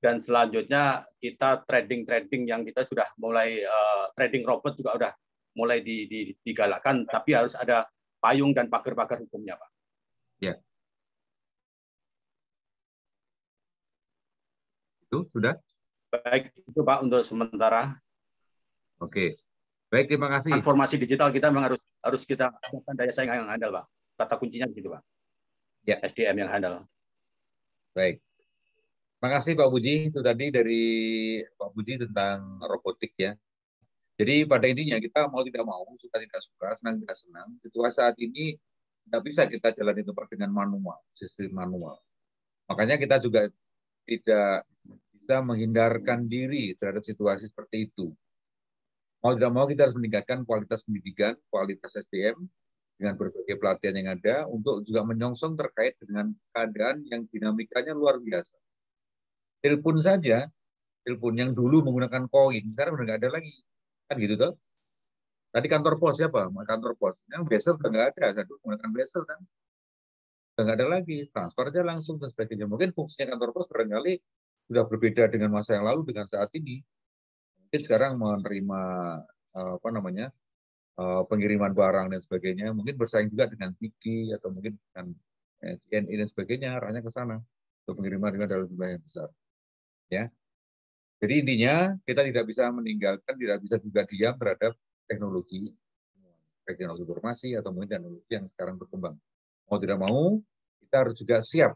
Dan selanjutnya kita trading yang kita sudah mulai trading robot juga sudah mulai digalakkan, tapi harus ada payung dan pagar-pagar hukumnya, Pak.
Ya. Itu sudah?
Baik, itu Pak untuk sementara.
Oke. Baik, terima kasih.
Transformasi digital kita memang harus kita siapkan daya saing yang handal, Pak. Kata kuncinya di situ, Pak.
Ya.
SDM yang handal.
Baik. Terima kasih Pak Puji. Itu tadi dari Pak Puji tentang robotik ya. Jadi pada intinya kita mau tidak mau, suka tidak suka, senang tidak senang, situasi saat ini tidak bisa kita jalani itu dengan manual, sistem manual. Makanya kita juga tidak bisa menghindarkan diri terhadap situasi seperti itu. Mau tidak mau kita harus meningkatkan kualitas pendidikan, kualitas SDM dengan berbagai pelatihan yang ada untuk juga menyongsong terkait dengan keadaan yang dinamikanya luar biasa. Telepon saja, telepon yang dulu menggunakan koin, sekarang udah nggak ada lagi. Kan gitu toh? Tadi kantor pos siapa? Kantor pos. Yang bezel udah nggak ada, saya dulu menggunakan bezel kan. Udah nggak ada lagi, transfer aja langsung dan sebagainya. Mungkin fungsinya kantor pos barangkali sudah berbeda dengan masa yang lalu dengan saat ini. Mungkin sekarang menerima pengiriman barang dan sebagainya, mungkin bersaing juga dengan Tiki atau mungkin dengan TNI dan sebagainya, arahnya ke sana untuk pengiriman dengan dalam jumlah yang besar. Ya, jadi intinya kita tidak bisa meninggalkan, tidak bisa juga diam terhadap teknologi, baik teknologi informasi atau mungkin teknologi yang sekarang berkembang. Mau tidak mau, kita harus juga siap.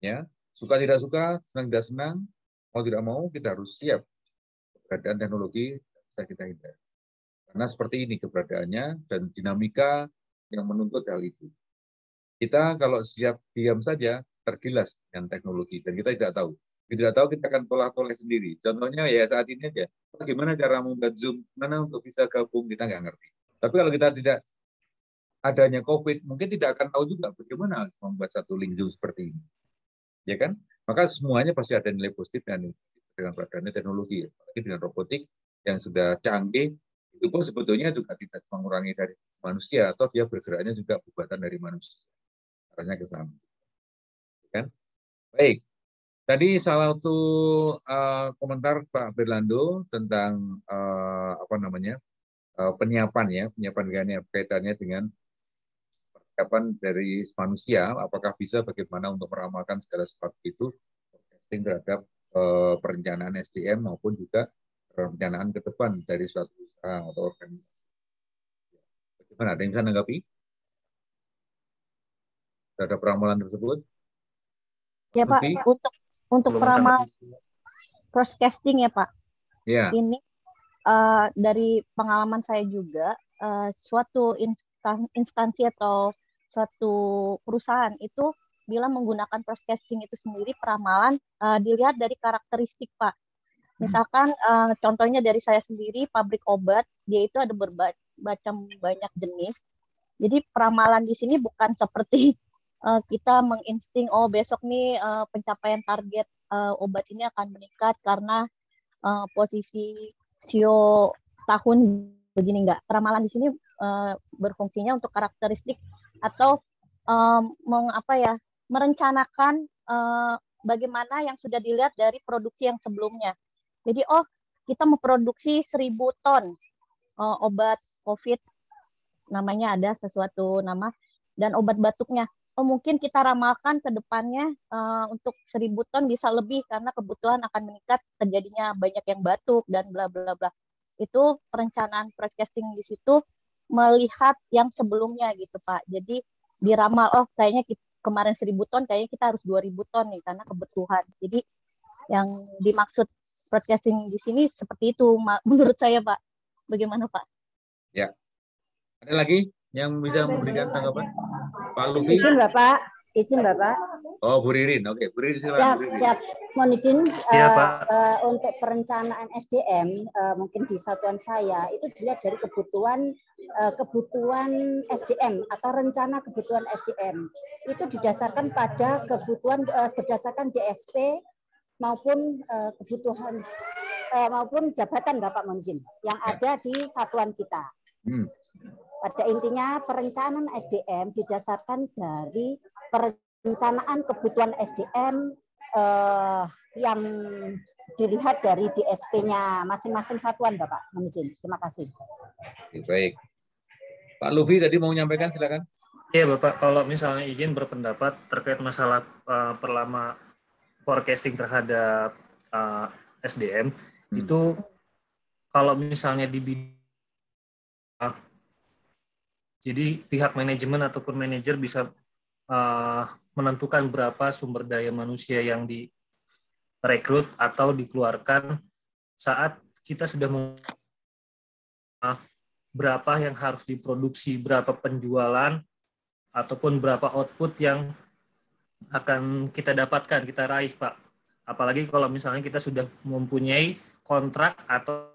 Ya, suka tidak suka, senang tidak senang, mau tidak mau kita harus siap. Keberadaan teknologi bisa kita hindari. Karena seperti ini keberadaannya dan dinamika yang menuntut hal itu. Kita kalau siap diam saja tergilas dengan teknologi dan kita tidak tahu. Tidak tahu kita akan tolak-tolak sendiri. Contohnya ya saat ini aja, bagaimana cara membuat Zoom, mana untuk bisa gabung, kita nggak ngerti. Tapi kalau kita tidak adanya COVID, mungkin tidak akan tahu juga bagaimana membuat satu link Zoom seperti ini. Ya kan? Maka semuanya pasti ada nilai positif dan dengan adanya teknologi. Apalagi dengan robotik yang sudah canggih, itu pun sebetulnya juga tidak mengurangi dari manusia, atau dia bergeraknya juga buatan dari manusia. Arahnya ke sana. Kan? Baik. Tadi salah satu komentar Pak Berlando tentang penyiapan ya, penyiapan kaitannya dengan persiapan dari manusia, apakah bisa bagaimana untuk meramalkan segala seperti itu, forecasting terhadap perencanaan SDM maupun juga perencanaan ke depan dari suatu usaha atau organisasi. Bagaimana? Ada yang bisa menanggapi terhadap ramalan tersebut?
Ya Pak, untuk peramal forecasting ya Pak.
Ya.
Ini dari pengalaman saya juga, suatu instansi atau suatu perusahaan itu bila menggunakan forecasting itu sendiri, peramalan dilihat dari karakteristik Pak. Misalkan contohnya dari saya sendiri, pabrik obat, dia itu ada bermacam banyak jenis. Jadi peramalan di sini bukan seperti kita menginsting, oh besok nih pencapaian target obat ini akan meningkat karena posisi sio tahun begini, enggak. Peramalan di sini berfungsinya untuk karakteristik atau merencanakan bagaimana yang sudah dilihat dari produksi yang sebelumnya. Jadi kita memproduksi 1.000 ton obat COVID, namanya ada sesuatu nama, dan obat batuknya. Mungkin kita ramalkan ke depannya untuk 1.000 ton bisa lebih karena kebutuhan akan meningkat, terjadinya banyak yang batuk dan bla bla bla. Itu perencanaan forecasting di situ melihat yang sebelumnya gitu Pak. Jadi diramal, kayaknya kemarin 1.000 ton, kayaknya kita harus 2.000 ton nih karena kebutuhan. Jadi yang dimaksud forecasting di sini seperti itu menurut saya Pak. Bagaimana Pak?
Ya. Ada lagi yang bisa memberikan tanggapan? Pak Lufi?
Izin Bapak.
Oh, Bu Ririn. Oke, Bu Ririn silakan.
Siap. Mohon izin
Pak.
Untuk perencanaan SDM mungkin di satuan saya itu dilihat dari kebutuhan SDM atau rencana kebutuhan SDM. Itu didasarkan pada kebutuhan berdasarkan DSP maupun kebutuhan maupun jabatan Bapak mohon izin yang ada di satuan kita. Pada intinya perencanaan SDM didasarkan dari perencanaan kebutuhan SDM yang dilihat dari DSP-nya masing-masing satuan, Bapak. Mohon izin. Terima kasih.
Baik. Pak Lufi tadi mau menyampaikan, silakan.
Iya, Bapak. Kalau misalnya izin berpendapat terkait masalah perlama forecasting terhadap SDM, itu kalau misalnya di Jadi pihak manajemen ataupun manajer bisa menentukan berapa sumber daya manusia yang direkrut atau dikeluarkan saat kita sudah berapa yang harus diproduksi, berapa penjualan, ataupun berapa output yang akan kita dapatkan, kita raih, Pak. Apalagi kalau misalnya kita sudah mempunyai kontrak atau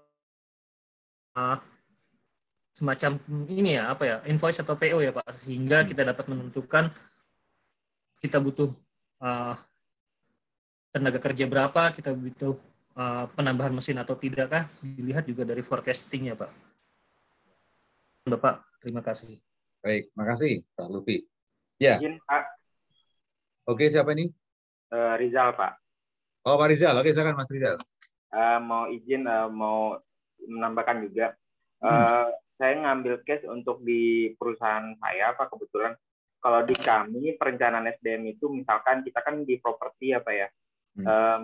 semacam ini ya, apa ya, invoice atau PO ya, Pak, sehingga kita dapat menentukan kita butuh tenaga kerja berapa, kita butuh penambahan mesin atau tidakkah, dilihat juga dari forecasting ya, Pak. Bapak, terima kasih.
Baik, makasih Pak Lufi. Ya.
Izin, Pak.
Oke, siapa ini?
Rizal, Pak.
Oh, Pak Rizal. Oke, silakan Mas Rizal.
Mau izin, mau menambahkan juga. Saya ngambil case untuk di perusahaan saya, Pak, kebetulan. Kalau di kami, perencanaan SDM itu, misalkan kita kan di properti apa ya,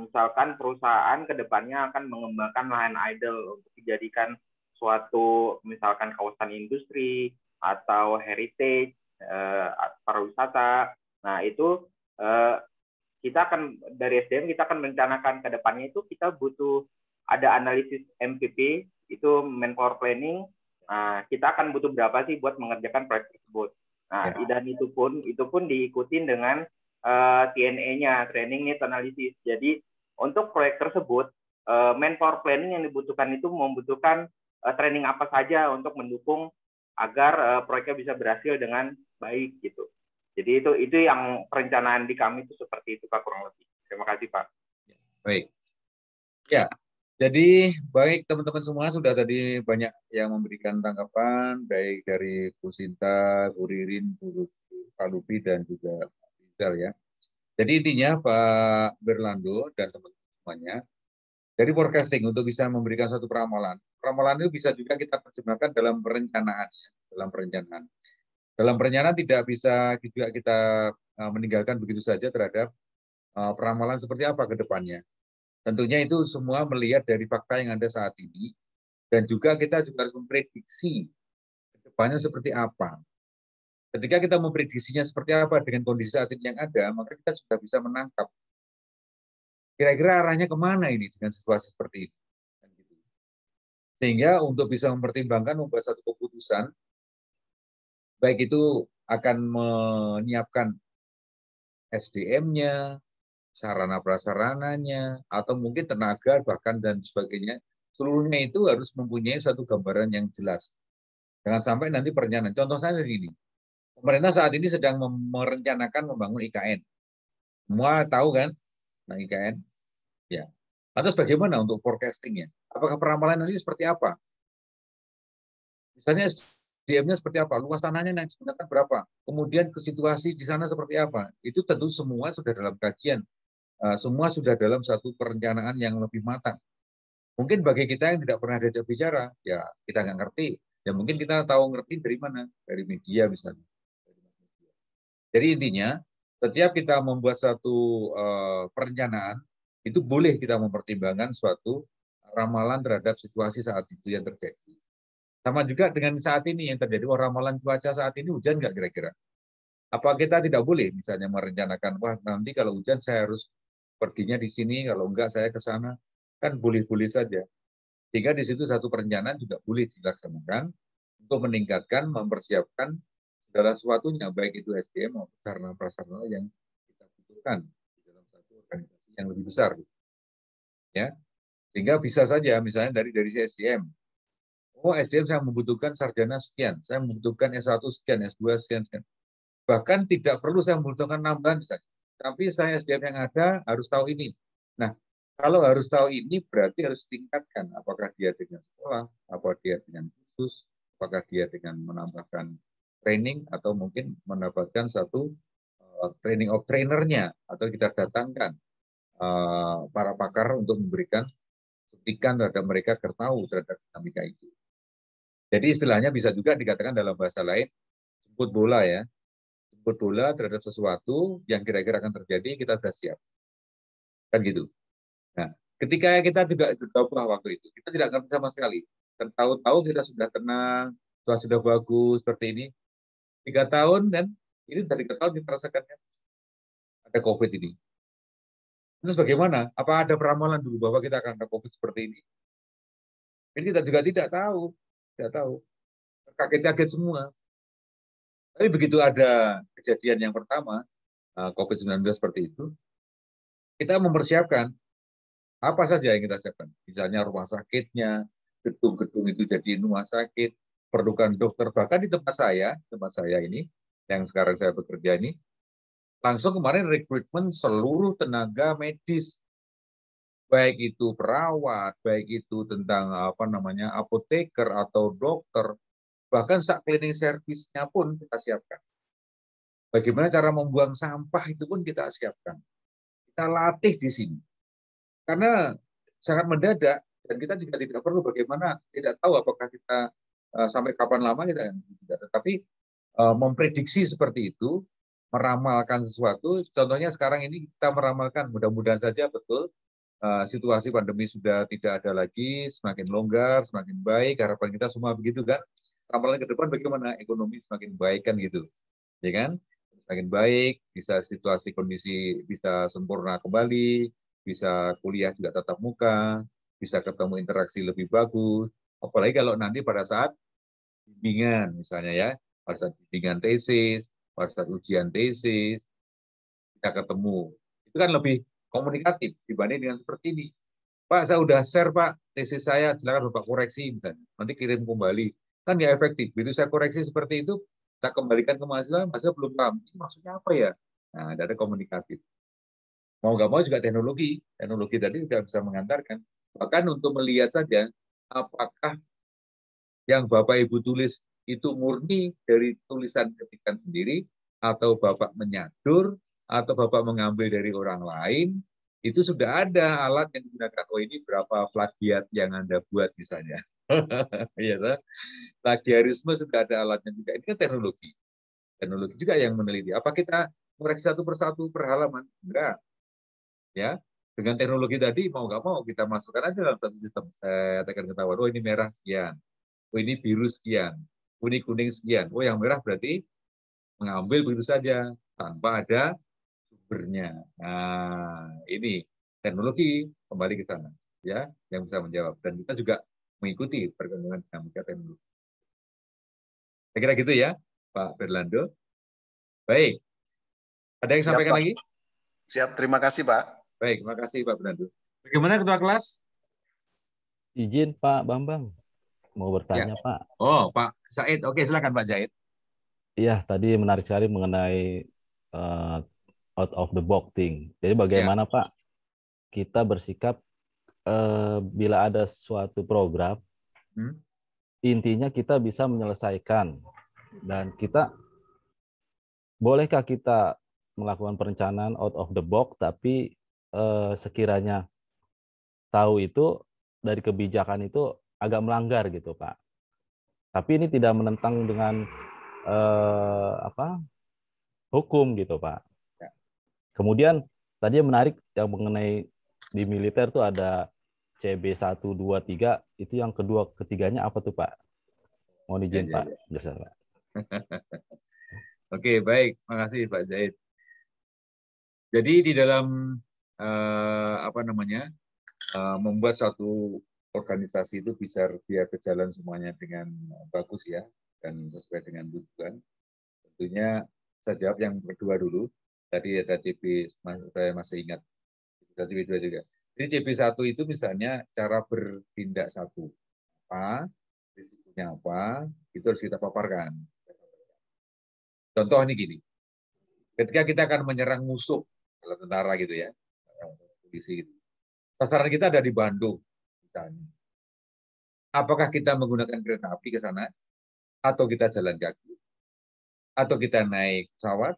misalkan perusahaan ke depannya akan mengembangkan lahan idle untuk dijadikan suatu, misalkan kawasan industri, atau heritage, pariwisata. Nah, itu kita akan, dari SDM, kita akan merencanakan ke depannya itu kita butuh ada analisis MPP, itu manpower planning. Nah, kita akan butuh berapa sih buat mengerjakan proyek tersebut. Nah, dan itu pun diikutin dengan TNA-nya, training need analysis. Jadi, untuk proyek tersebut, manpower planning yang dibutuhkan itu membutuhkan training apa saja untuk mendukung agar proyeknya bisa berhasil dengan baik gitu. Jadi itu yang perencanaan di kami itu seperti itu, Pak, kurang lebih. Terima kasih, Pak.
Baik. Ya, jadi baik teman-teman semua, sudah tadi banyak yang memberikan tanggapan, baik dari Bu Sinta, Bu Ririn, Pak Lufi, dan juga Pak Rizal ya. Jadi intinya Pak Berlando dan teman-teman semuanya, dari forecasting untuk bisa memberikan satu peramalan. Peramalan itu bisa juga kita terjemahkan dalam perencanaan. Dalam perencanaan tidak bisa juga kita meninggalkan begitu saja terhadap peramalan seperti apa ke depannya. Tentunya itu semua melihat dari fakta yang ada saat ini, dan juga kita juga harus memprediksi ke depannya seperti apa. Ketika kita memprediksinya seperti apa dengan kondisi saat ini yang ada, maka kita sudah bisa menangkap kira-kira arahnya kemana ini dengan situasi seperti ini. Sehingga untuk bisa mempertimbangkan, membuat satu keputusan, baik itu akan menyiapkan SDM-nya, sarana prasarananya, atau mungkin tenaga, bahkan dan sebagainya, seluruhnya itu harus mempunyai satu gambaran yang jelas. Jangan sampai nanti perencanaan. Contoh saya begini, pemerintah saat ini sedang merencanakan membangun IKN. Semua tahu kan, nah IKN. Ya. Lantas bagaimana untuk forecastingnya? Apakah peramalan nanti seperti apa? Misalnya SDM-nya seperti apa? Luas tanahnya yang digunakan berapa? Kemudian ke situasi di sana seperti apa? Itu tentu semua sudah dalam kajian. Semua sudah dalam satu perencanaan yang lebih matang. Mungkin bagi kita yang tidak pernah diajak bicara, ya kita nggak ngerti. Ya mungkin kita tahu ngerti dari mana? Dari media misalnya. Jadi intinya, setiap kita membuat satu perencanaan, itu boleh kita mempertimbangkan suatu ramalan terhadap situasi saat itu yang terjadi. Sama juga dengan saat ini yang terjadi, ramalan cuaca saat ini hujan nggak kira-kira? Apa kita tidak boleh misalnya merencanakan, wah nanti kalau hujan saya harus perginya di sini, kalau enggak saya ke sana, kan boleh-boleh saja. Sehingga di situ satu perencanaan juga boleh dilaksanakan untuk meningkatkan, mempersiapkan segala sesuatunya, baik itu SDM maupun sarana prasarana yang kita butuhkan di dalam satu organisasi yang lebih besar, ya, sehingga bisa saja misalnya dari SDM, oh SDM saya membutuhkan sarjana sekian, saya membutuhkan S1 sekian, S2 sekian, bahkan tidak perlu saya membutuhkan nambahan misalnya, tapi saya SDM yang ada harus tahu ini. Nah, kalau harus tahu ini berarti harus tingkatkan, apakah dia dengan sekolah, apa dia dengan kursus, apakah dia dengan menambahkan training, atau mungkin mendapatkan satu training of trainernya, atau kita datangkan para pakar untuk memberikan suntikan terhadap mereka agar tahu terhadap dinamika itu. Jadi istilahnya bisa juga dikatakan dalam bahasa lain, jemput bola ya. Jemput bola terhadap sesuatu yang kira-kira akan terjadi, kita sudah siap. Kan gitu. Nah, ketika kita juga gegabah waktu itu, kita tidak ngerti sama sekali. Dan tahu-tahu kita sudah tenang, situasi sudah bagus seperti ini. 3 tahun dan ini sudah 3 tahun kita rasakan kan ada COVID ini. Terus bagaimana? Apa ada peramalan dulu bahwa kita akan ada COVID seperti ini? Ini kita juga tidak tahu. Kaget-kaget semua. Tapi begitu ada kejadian yang pertama, COVID-19 seperti itu, kita mempersiapkan apa saja yang kita siapkan. Misalnya rumah sakitnya, gedung-gedung itu jadi rumah sakit, perlukan dokter. Bahkan di tempat saya ini, yang sekarang saya bekerja ini, langsung kemarin rekrutmen seluruh tenaga medis, baik itu perawat, baik itu tentang apoteker atau dokter, bahkan saat cleaning service-nya pun kita siapkan. Bagaimana cara membuang sampah itu pun kita siapkan. Kita latih di sini. Karena sangat mendadak dan kita juga tidak perlu bagaimana, tidak tahu apakah kita sampai kapan lama kita tidak. Tetapi memprediksi seperti itu, meramalkan sesuatu. Contohnya sekarang ini kita meramalkan, mudah-mudahan saja betul situasi pandemi sudah tidak ada lagi, semakin longgar, semakin baik. Harapan kita semua begitu kan. Ramalan ke depan bagaimana ekonomi semakin baik kan gitu, ya kan? Semakin baik, bisa situasi kondisi bisa sempurna kembali, bisa kuliah juga tatap muka, bisa ketemu interaksi lebih bagus. Apalagi kalau nanti pada saat bimbingan misalnya ya, pada saat bimbingan tesis, pada saat ujian tesis, kita ketemu. Itu kan lebih komunikatif dibanding dengan seperti ini. Pak, saya udah share Pak, tesis saya, silakan Bapak koreksi misalnya. Nanti kirim kembali. Kan ya efektif. Begitu saya koreksi seperti itu, kita kembalikan ke mahasiswa belum paham. Ini maksudnya apa ya? Nah, ada komunikatif. Mau nggak mau juga teknologi tadi sudah bisa mengantarkan. Bahkan untuk melihat saja apakah yang Bapak Ibu tulis itu murni dari tulisan ketikan sendiri, atau Bapak menyadur, atau Bapak mengambil dari orang lain, itu sudah ada alat yang digunakan. Oh ini berapa plagiat yang Anda buat misalnya. Iya, plagiarisme sudah ada alatnya juga. Ini kan teknologi. Teknologi juga yang meneliti. Apa kita koreksi satu persatu per halaman? Enggak. Ya, dengan teknologi tadi mau nggak mau kita masukkan aja dalam satu sistem. Saya akan ketahuan, oh ini merah sekian, oh ini biru sekian, oh ini kuning sekian. Oh yang merah berarti mengambil begitu saja tanpa ada sumbernya. Nah, ini teknologi kembali ke sana, ya, yang bisa menjawab. Dan kita juga mengikuti perkembangan dinamika teknologi. Saya kira gitu ya, Pak Berlando. Baik. Ada yang sampaikan
Pak.
lagi?
Siap, terima kasih Pak.
Baik, terima kasih Pak Berlando. Bagaimana Ketua Kelas?
Izin Pak Bambang, mau bertanya
Ya.
Pak.
Oh, Pak Said. Oke, silakan Pak Zaid.
Iya, tadi menarik sekali mengenai out of the box thing. Jadi bagaimana Pak kita bersikap bila ada suatu program, intinya kita bisa menyelesaikan, dan kita bolehkah kita melakukan perencanaan out of the box, tapi sekiranya tahu itu dari kebijakan itu agak melanggar gitu Pak. Tapi ini tidak menentang dengan hukum gitu Pak. Kemudian tadi yang menarik yang mengenai di militer tuh ada CB 1, 2, 3, itu yang ketiganya apa tuh Pak? Mohon izin Pak. Jasa, Pak.
Oke, baik. Makasih Pak Zaid. Jadi di dalam membuat satu organisasi itu bisa dia berjalan semuanya dengan bagus ya, dan sesuai dengan tujuan. Tentunya saya jawab yang kedua dulu. Tadi ada CB, saya masih ingat. CB 2 juga. Jadi CB1 itu misalnya cara bertindak satu. Apa, risikonya apa, itu harus kita paparkan. Contoh ini gini. Ketika kita akan menyerang musuh, kalau tentara gitu ya, polisi gitu. Sasaran kita ada di Bandung, misalnya. Apakah kita menggunakan kereta api ke sana, atau kita jalan kaki, atau kita naik pesawat,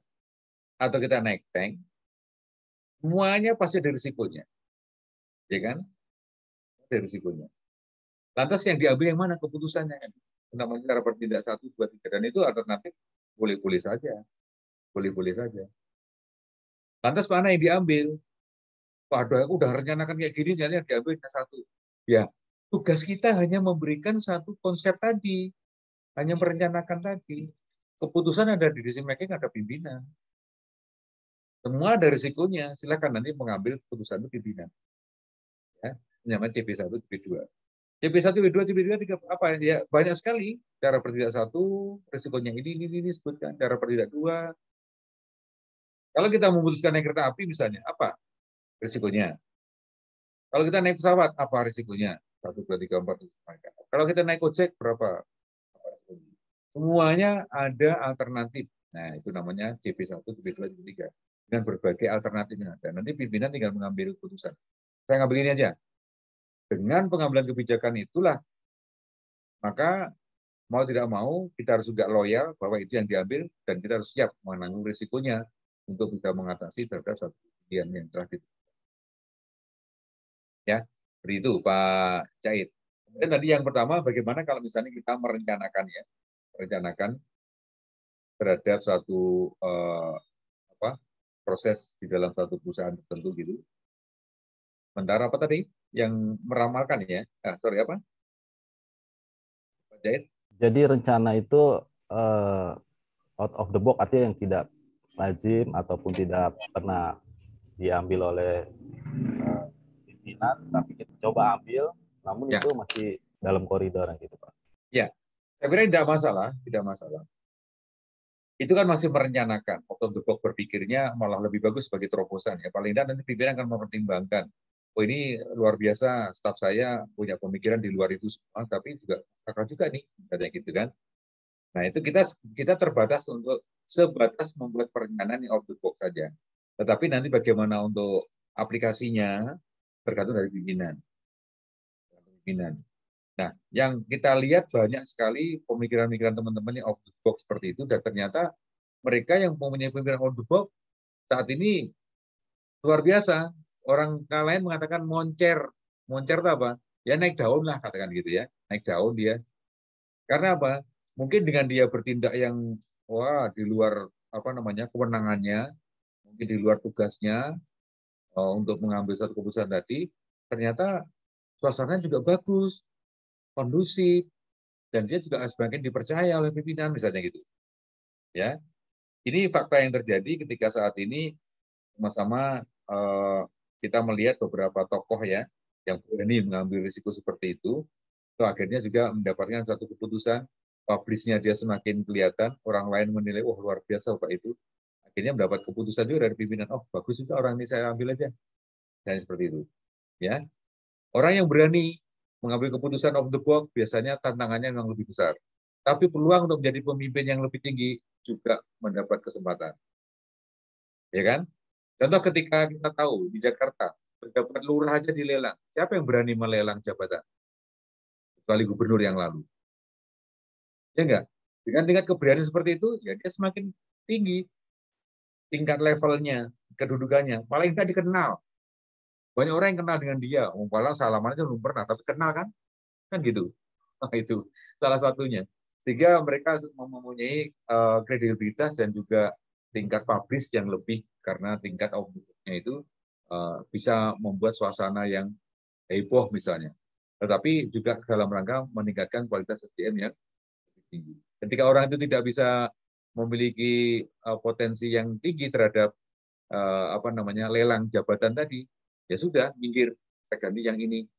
atau kita naik tank? Semuanya pasti ada risikonya, ya kan? Ada risikonya. Lantas yang diambil yang mana keputusannya? Namanya cara bertindak 1, 2, 3, dan itu alternatif boleh-boleh saja, boleh-boleh saja. Lantas mana yang diambil? Waduh, aku udah rencanakan kayak gini, jadi yang diambil hanya satu. Ya, tugas kita hanya memberikan satu konsep tadi. hanya merencanakan tadi. Keputusan ada di decision making, ada pimpinan. Semua ada risikonya. Silakan nanti mengambil keputusan itu pimpinan. Ya, namanya CP1, CP2. CP1, CP2, CP2, apa ya? Banyak sekali cara bertindak satu, risikonya ini disebutkan. Cara bertindak dua. Kalau kita memutuskan naik kereta api misalnya, apa risikonya? Kalau kita naik pesawat, apa risikonya? 1, 2, 3, 4, 5. Kalau kita naik ojek, berapa? Semuanya ada alternatif. Nah, itu namanya CP1, CP2, CP3. Dengan berbagai alternatif yang ada. Nanti pimpinan tinggal mengambil keputusan. Saya ngambil ini aja. Dengan pengambilan kebijakan itulah, maka mau tidak mau, kita harus juga loyal bahwa itu yang diambil, dan kita harus siap menanggung risikonya untuk bisa mengatasi terhadap satu kejadian yang telah ditentukan. Ya, seperti itu Pak Caid. Dan tadi yang pertama, bagaimana kalau misalnya kita merencanakan ya, merencanakan terhadap suatu proses di dalam suatu perusahaan tertentu gitu. Sementara apa tadi yang meramalkan ya? Sorry apa? Pak Jahit?
Jadi rencana itu out of the box, artinya yang tidak lazim ataupun tidak pernah diambil oleh pimpinan, tapi kita coba ambil, namun itu masih dalam koridor yang gitu, Pak.
Ya, saya kira tidak masalah, tidak masalah. Itu kan masih merencanakan, out of the box berpikirnya malah lebih bagus sebagai terobosan ya. Paling tidak nanti pimpinan akan mempertimbangkan. Oh ini luar biasa, staf saya punya pemikiran di luar itu semua, tapi juga kakak juga nih, katanya gitu kan. Nah itu kita terbatas untuk sebatas membuat perencanaan yang out of the box saja. Tetapi nanti bagaimana untuk aplikasinya tergantung dari pimpinan. Nah, yang kita lihat banyak sekali pemikiran-pemikiran teman-teman yang out of the box seperti itu, dan ternyata mereka yang mempunyai pemikiran out of the box saat ini luar biasa. Orang lain mengatakan moncer. Moncer itu apa? Ya naik daun lah, katakan gitu ya. Naik daun dia. Karena apa? Mungkin dengan dia bertindak yang di luar kewenangannya, mungkin di luar tugasnya untuk mengambil satu keputusan tadi, ternyata suasananya juga bagus, kondusif, dan dia juga semakin dipercaya oleh pimpinan misalnya gitu. Ya. Ini fakta yang terjadi ketika saat ini sama-sama kita melihat beberapa tokoh ya yang berani mengambil risiko seperti itu akhirnya juga mendapatkan satu keputusan, publishnya dia semakin kelihatan, orang lain menilai, oh luar biasa Pak itu, akhirnya mendapat keputusan juga dari pimpinan, oh bagus juga orang ini saya ambil aja, dan seperti itu. Ya, orang yang berani mengambil keputusan of the box biasanya tantangannya memang lebih besar, tapi peluang untuk menjadi pemimpin yang lebih tinggi juga mendapat kesempatan, ya kan? Contoh ketika kita tahu di Jakarta, pejabat lurah aja dilelang. Siapa yang berani melelang jabatan? Kecuali gubernur yang lalu. Ya enggak? Dengan tingkat keberanian seperti itu, ya dia semakin tinggi tingkat levelnya, kedudukannya. Paling tidak dikenal. Banyak orang yang kenal dengan dia. Walau salaman aja belum pernah, tapi kenal kan? Kan gitu. Nah, itu salah satunya. Sehingga mereka mempunyai kredibilitas dan juga tingkat publish yang lebih, karena tingkat outputnya itu bisa membuat suasana yang heboh misalnya. Tetapi juga dalam rangka meningkatkan kualitas SDM yang lebih tinggi. Ketika orang itu tidak bisa memiliki potensi yang tinggi terhadap lelang jabatan tadi, ya sudah minggir, saya ganti yang ini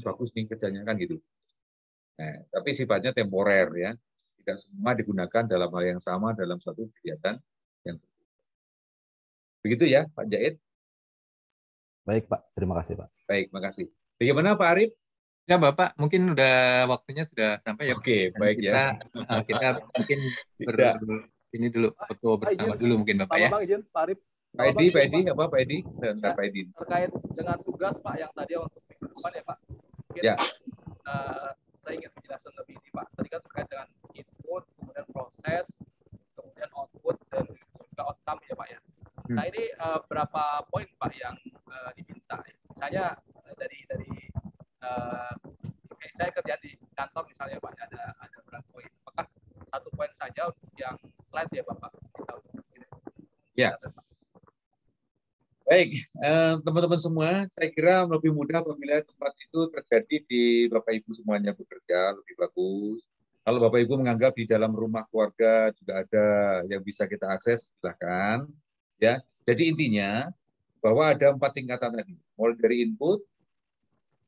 bagus nih kerjanya kan gitu. Nah, tapi sifatnya temporer ya, tidak semua digunakan dalam hal yang sama dalam suatu kegiatan yang begitu ya, Pak Jahit.
Baik Pak, terima kasih Pak.
Baik, makasih. Bagaimana Pak Arif?
Ya Bapak, mungkin udah waktunya sudah sampai ya.
Oke, baik
kita, ya. Kita mungkin ini dulu foto bersama dulu mungkin Bapak ya.
Bang izin, Pak Arif.
Pak Edi, apa Pak Edi? Dan Pak Edi.
Terkait dengan tugas Pak yang tadi untuk minggu depan ya Pak. Mungkin
ya.
Saya ingin menjelaskan lebih ini Pak. Tadi kan terkait dengan input, kemudian proses, kemudian output, dan juga outcome ya Pak ya. Nah ini berapa poin Pak yang diminta? Misalnya dari saya kerja di kantor misalnya Pak, ada berapa poin? Apakah satu poin saja untuk yang slide ya Bapak?
Ya. Baik, teman-teman semua, saya kira lebih mudah apabila tempat itu terjadi di Bapak Ibu semuanya bekerja, lebih bagus. Kalau Bapak Ibu menganggap di dalam rumah keluarga juga ada yang bisa kita akses, silakan. Ya, jadi intinya bahwa ada 4 tingkatan tadi. Mulai dari input,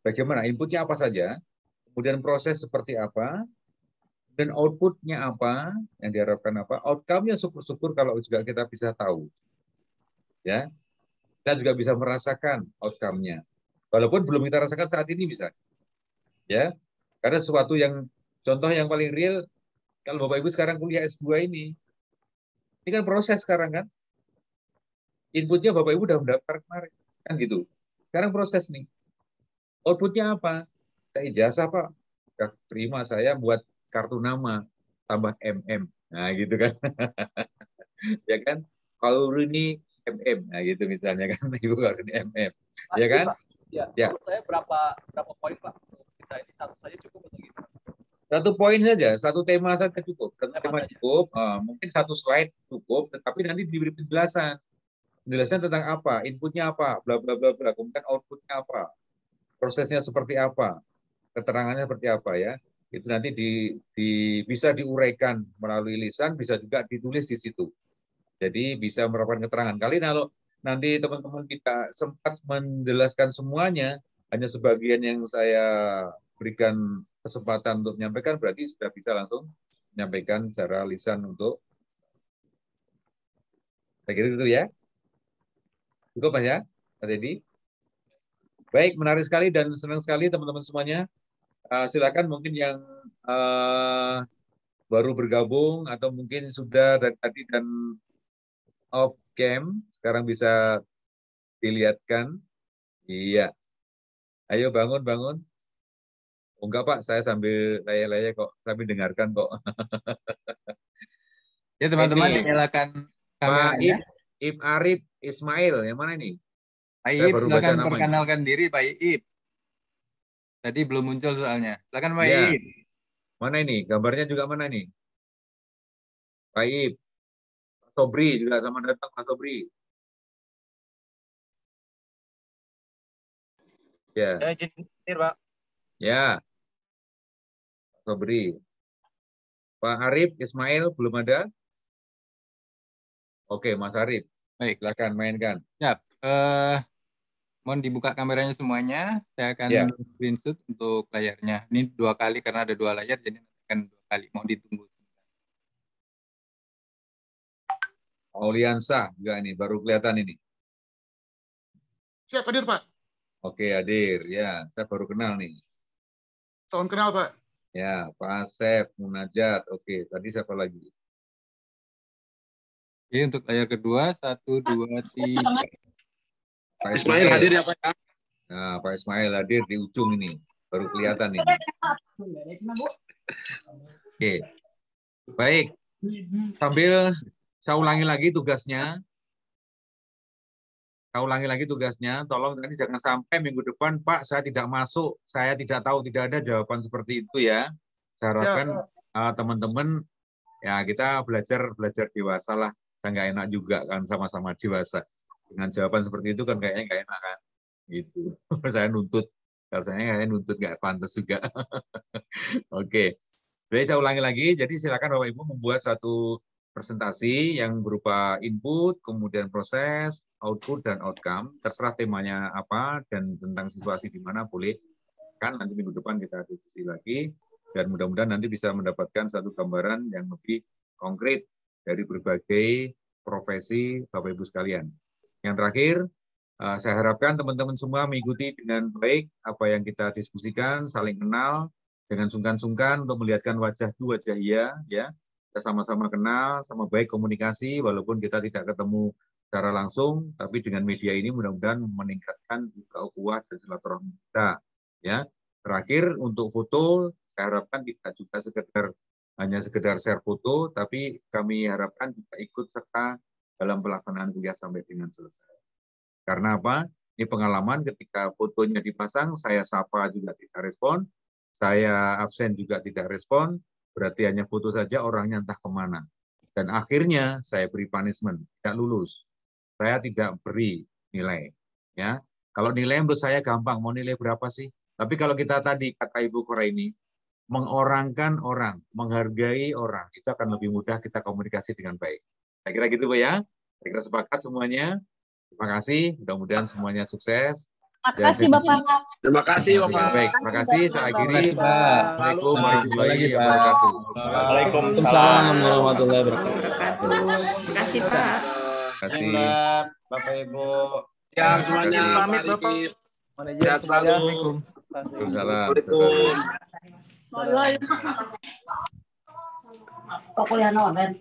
bagaimana inputnya apa saja, kemudian proses seperti apa, dan outputnya apa, yang diharapkan apa, outcome-nya syukur-syukur kalau juga kita bisa tahu. Ya, kita juga bisa merasakan outcome-nya. Walaupun belum kita rasakan saat ini bisa. Ya, karena sesuatu yang contoh yang paling real, kalau Bapak Ibu sekarang kuliah S2 ini kan proses sekarang kan. Inputnya Bapak Ibu udah mendaftar kemarin, kan gitu. Sekarang proses nih. Outputnya apa? Saya ijazah Pak. Udah terima, saya buat kartu nama, tambah MM. Nah gitu kan. Ya kan. Kalau ini MM, nah gitu misalnya kan. Ibu kalau ini MM. Ya kan?
Ya,
ya.
menurut saya berapa poin Pak? Kita ini satu saja cukup atau gimana?
Satu poin saja, satu tema saja cukup. Satu tema cukup, mungkin satu slide cukup, tetapi nanti diberi penjelasan. Penjelasan tentang apa, inputnya apa, bla bla bla bla, kemudian outputnya apa, prosesnya seperti apa, keterangannya seperti apa ya. Itu nanti bisa diuraikan melalui lisan, bisa juga ditulis di situ. Jadi bisa merupakan keterangan. Kali kalau nanti teman-teman tidak sempat menjelaskan semuanya, hanya sebagian yang saya berikan kesempatan untuk menyampaikan, berarti sudah bisa langsung menyampaikan secara lisan untuk saya kira itu ya. Cukup Mas ya, Pak Teddy. Baik, menarik sekali dan senang sekali teman-teman semuanya. Silakan mungkin yang baru bergabung atau mungkin sudah dari tadi dan off cam, sekarang bisa dilihatkan. Iya. Ayo bangun. Oh, enggak Pak, saya sambil laya-laya kok, sambil dengarkan kok.
Ya teman-teman, nyalakan kameranya.
Pak Ib Arif Ismail, yang mana ini?
Pak Iip, silakan perkenalkan diri Pak Iip. Tadi belum muncul soalnya. Silakan Pak Iip.
Mana ini? Gambarnya juga mana ini? Pak Iip. Pak Sobri juga sama datang Pak Sobri. Ya.
Ya, izin Pak.
Ya. Pak Sobri. Pak Arif Ismail belum ada? Oke, Mas Arif.
Baik.
Silakan mainkan.
Siap. Mohon dibuka kameranya semuanya. Saya akan screenshot untuk layarnya. Ini 2 kali karena ada 2 layar, jadi akan 2 kali. Mohon ditunggu.
Auliansa juga ini, baru kelihatan ini.
Siap, hadir Pak.
Oke, hadir. Ya, saya baru kenal nih.
Salam kenal Pak.
Ya, Pak Asep, Munajat. Oke, tadi siapa lagi?
Oke, untuk layar kedua, 1, 2, 3.
Pak Ismail hadir ya Pak? Nah, Pak Ismail hadir di ujung ini. Baru kelihatan ini. Oke. Baik. Sambil saya ulangi lagi tugasnya. Tolong nanti jangan sampai minggu depan, Pak, saya tidak masuk, saya tidak tahu, tidak ada jawaban seperti itu ya. Saya harapkan teman-teman, ya kita belajar dewasa lah. Saya nggak enak juga kan sama-sama dewasa. Dengan jawaban seperti itu kan kayaknya nggak enak kan. Gitu. Saya nuntut. Rasanya kayaknya nuntut nggak pantas juga. Oke. Jadi saya ulangi lagi. Jadi silakan Bapak Ibu membuat satu presentasi yang berupa input, kemudian proses, output, dan outcome. Terserah temanya apa dan tentang situasi di mana boleh. Kan nanti minggu depan kita diskusi lagi. Dan mudah-mudahan nanti bisa mendapatkan satu gambaran yang lebih konkret dari berbagai profesi Bapak Ibu sekalian. Yang terakhir, saya harapkan teman-teman semua mengikuti dengan baik apa yang kita diskusikan, saling kenal, jangan sungkan-sungkan untuk melihatkan wajah itu wajah iya, ya. Kita sama-sama kenal, sama baik komunikasi, walaupun kita tidak ketemu secara langsung, tapi dengan media ini mudah-mudahan meningkatkan ukhuwah dan silaturahmi kita. Ya. Terakhir untuk foto, saya harapkan tidak juga hanya sekedar share foto, tapi kami harapkan juga ikut serta dalam pelaksanaan kuliah sampai dengan selesai. Karena apa? Ini pengalaman ketika fotonya dipasang, saya sapa juga tidak respon, saya absen juga tidak respon, berarti hanya foto saja orangnya entah kemana. Dan akhirnya saya beri punishment, tidak lulus. Saya tidak beri nilai. Ya, kalau nilai menurut saya gampang, mau nilai berapa sih? Tapi kalau kita tadi, kata Ibu Koraini, mengorangkan orang, menghargai orang. Itu akan lebih mudah kita komunikasi dengan baik. Saya kira gitu, Pak ya. Saya kira sepakat semuanya. Terima kasih. Mudah-mudahan semuanya sukses.
Terima kasih, Bapak.
Terima kasih, Bapak.
Baik, terima kasih. Saya akhiri.
Assalamualaikum
warahmatullahi wabarakatuh.
Waalaikumsalam
warahmatullahi wabarakatuh.
Terima kasih, Pak.
Terima kasih.
Bapak Ibu.
Ya, semuanya.
Pamit, Bapak. Manajer,
Sehat selalu.
Waalaikumsalam.
Pokoknya no, Ben.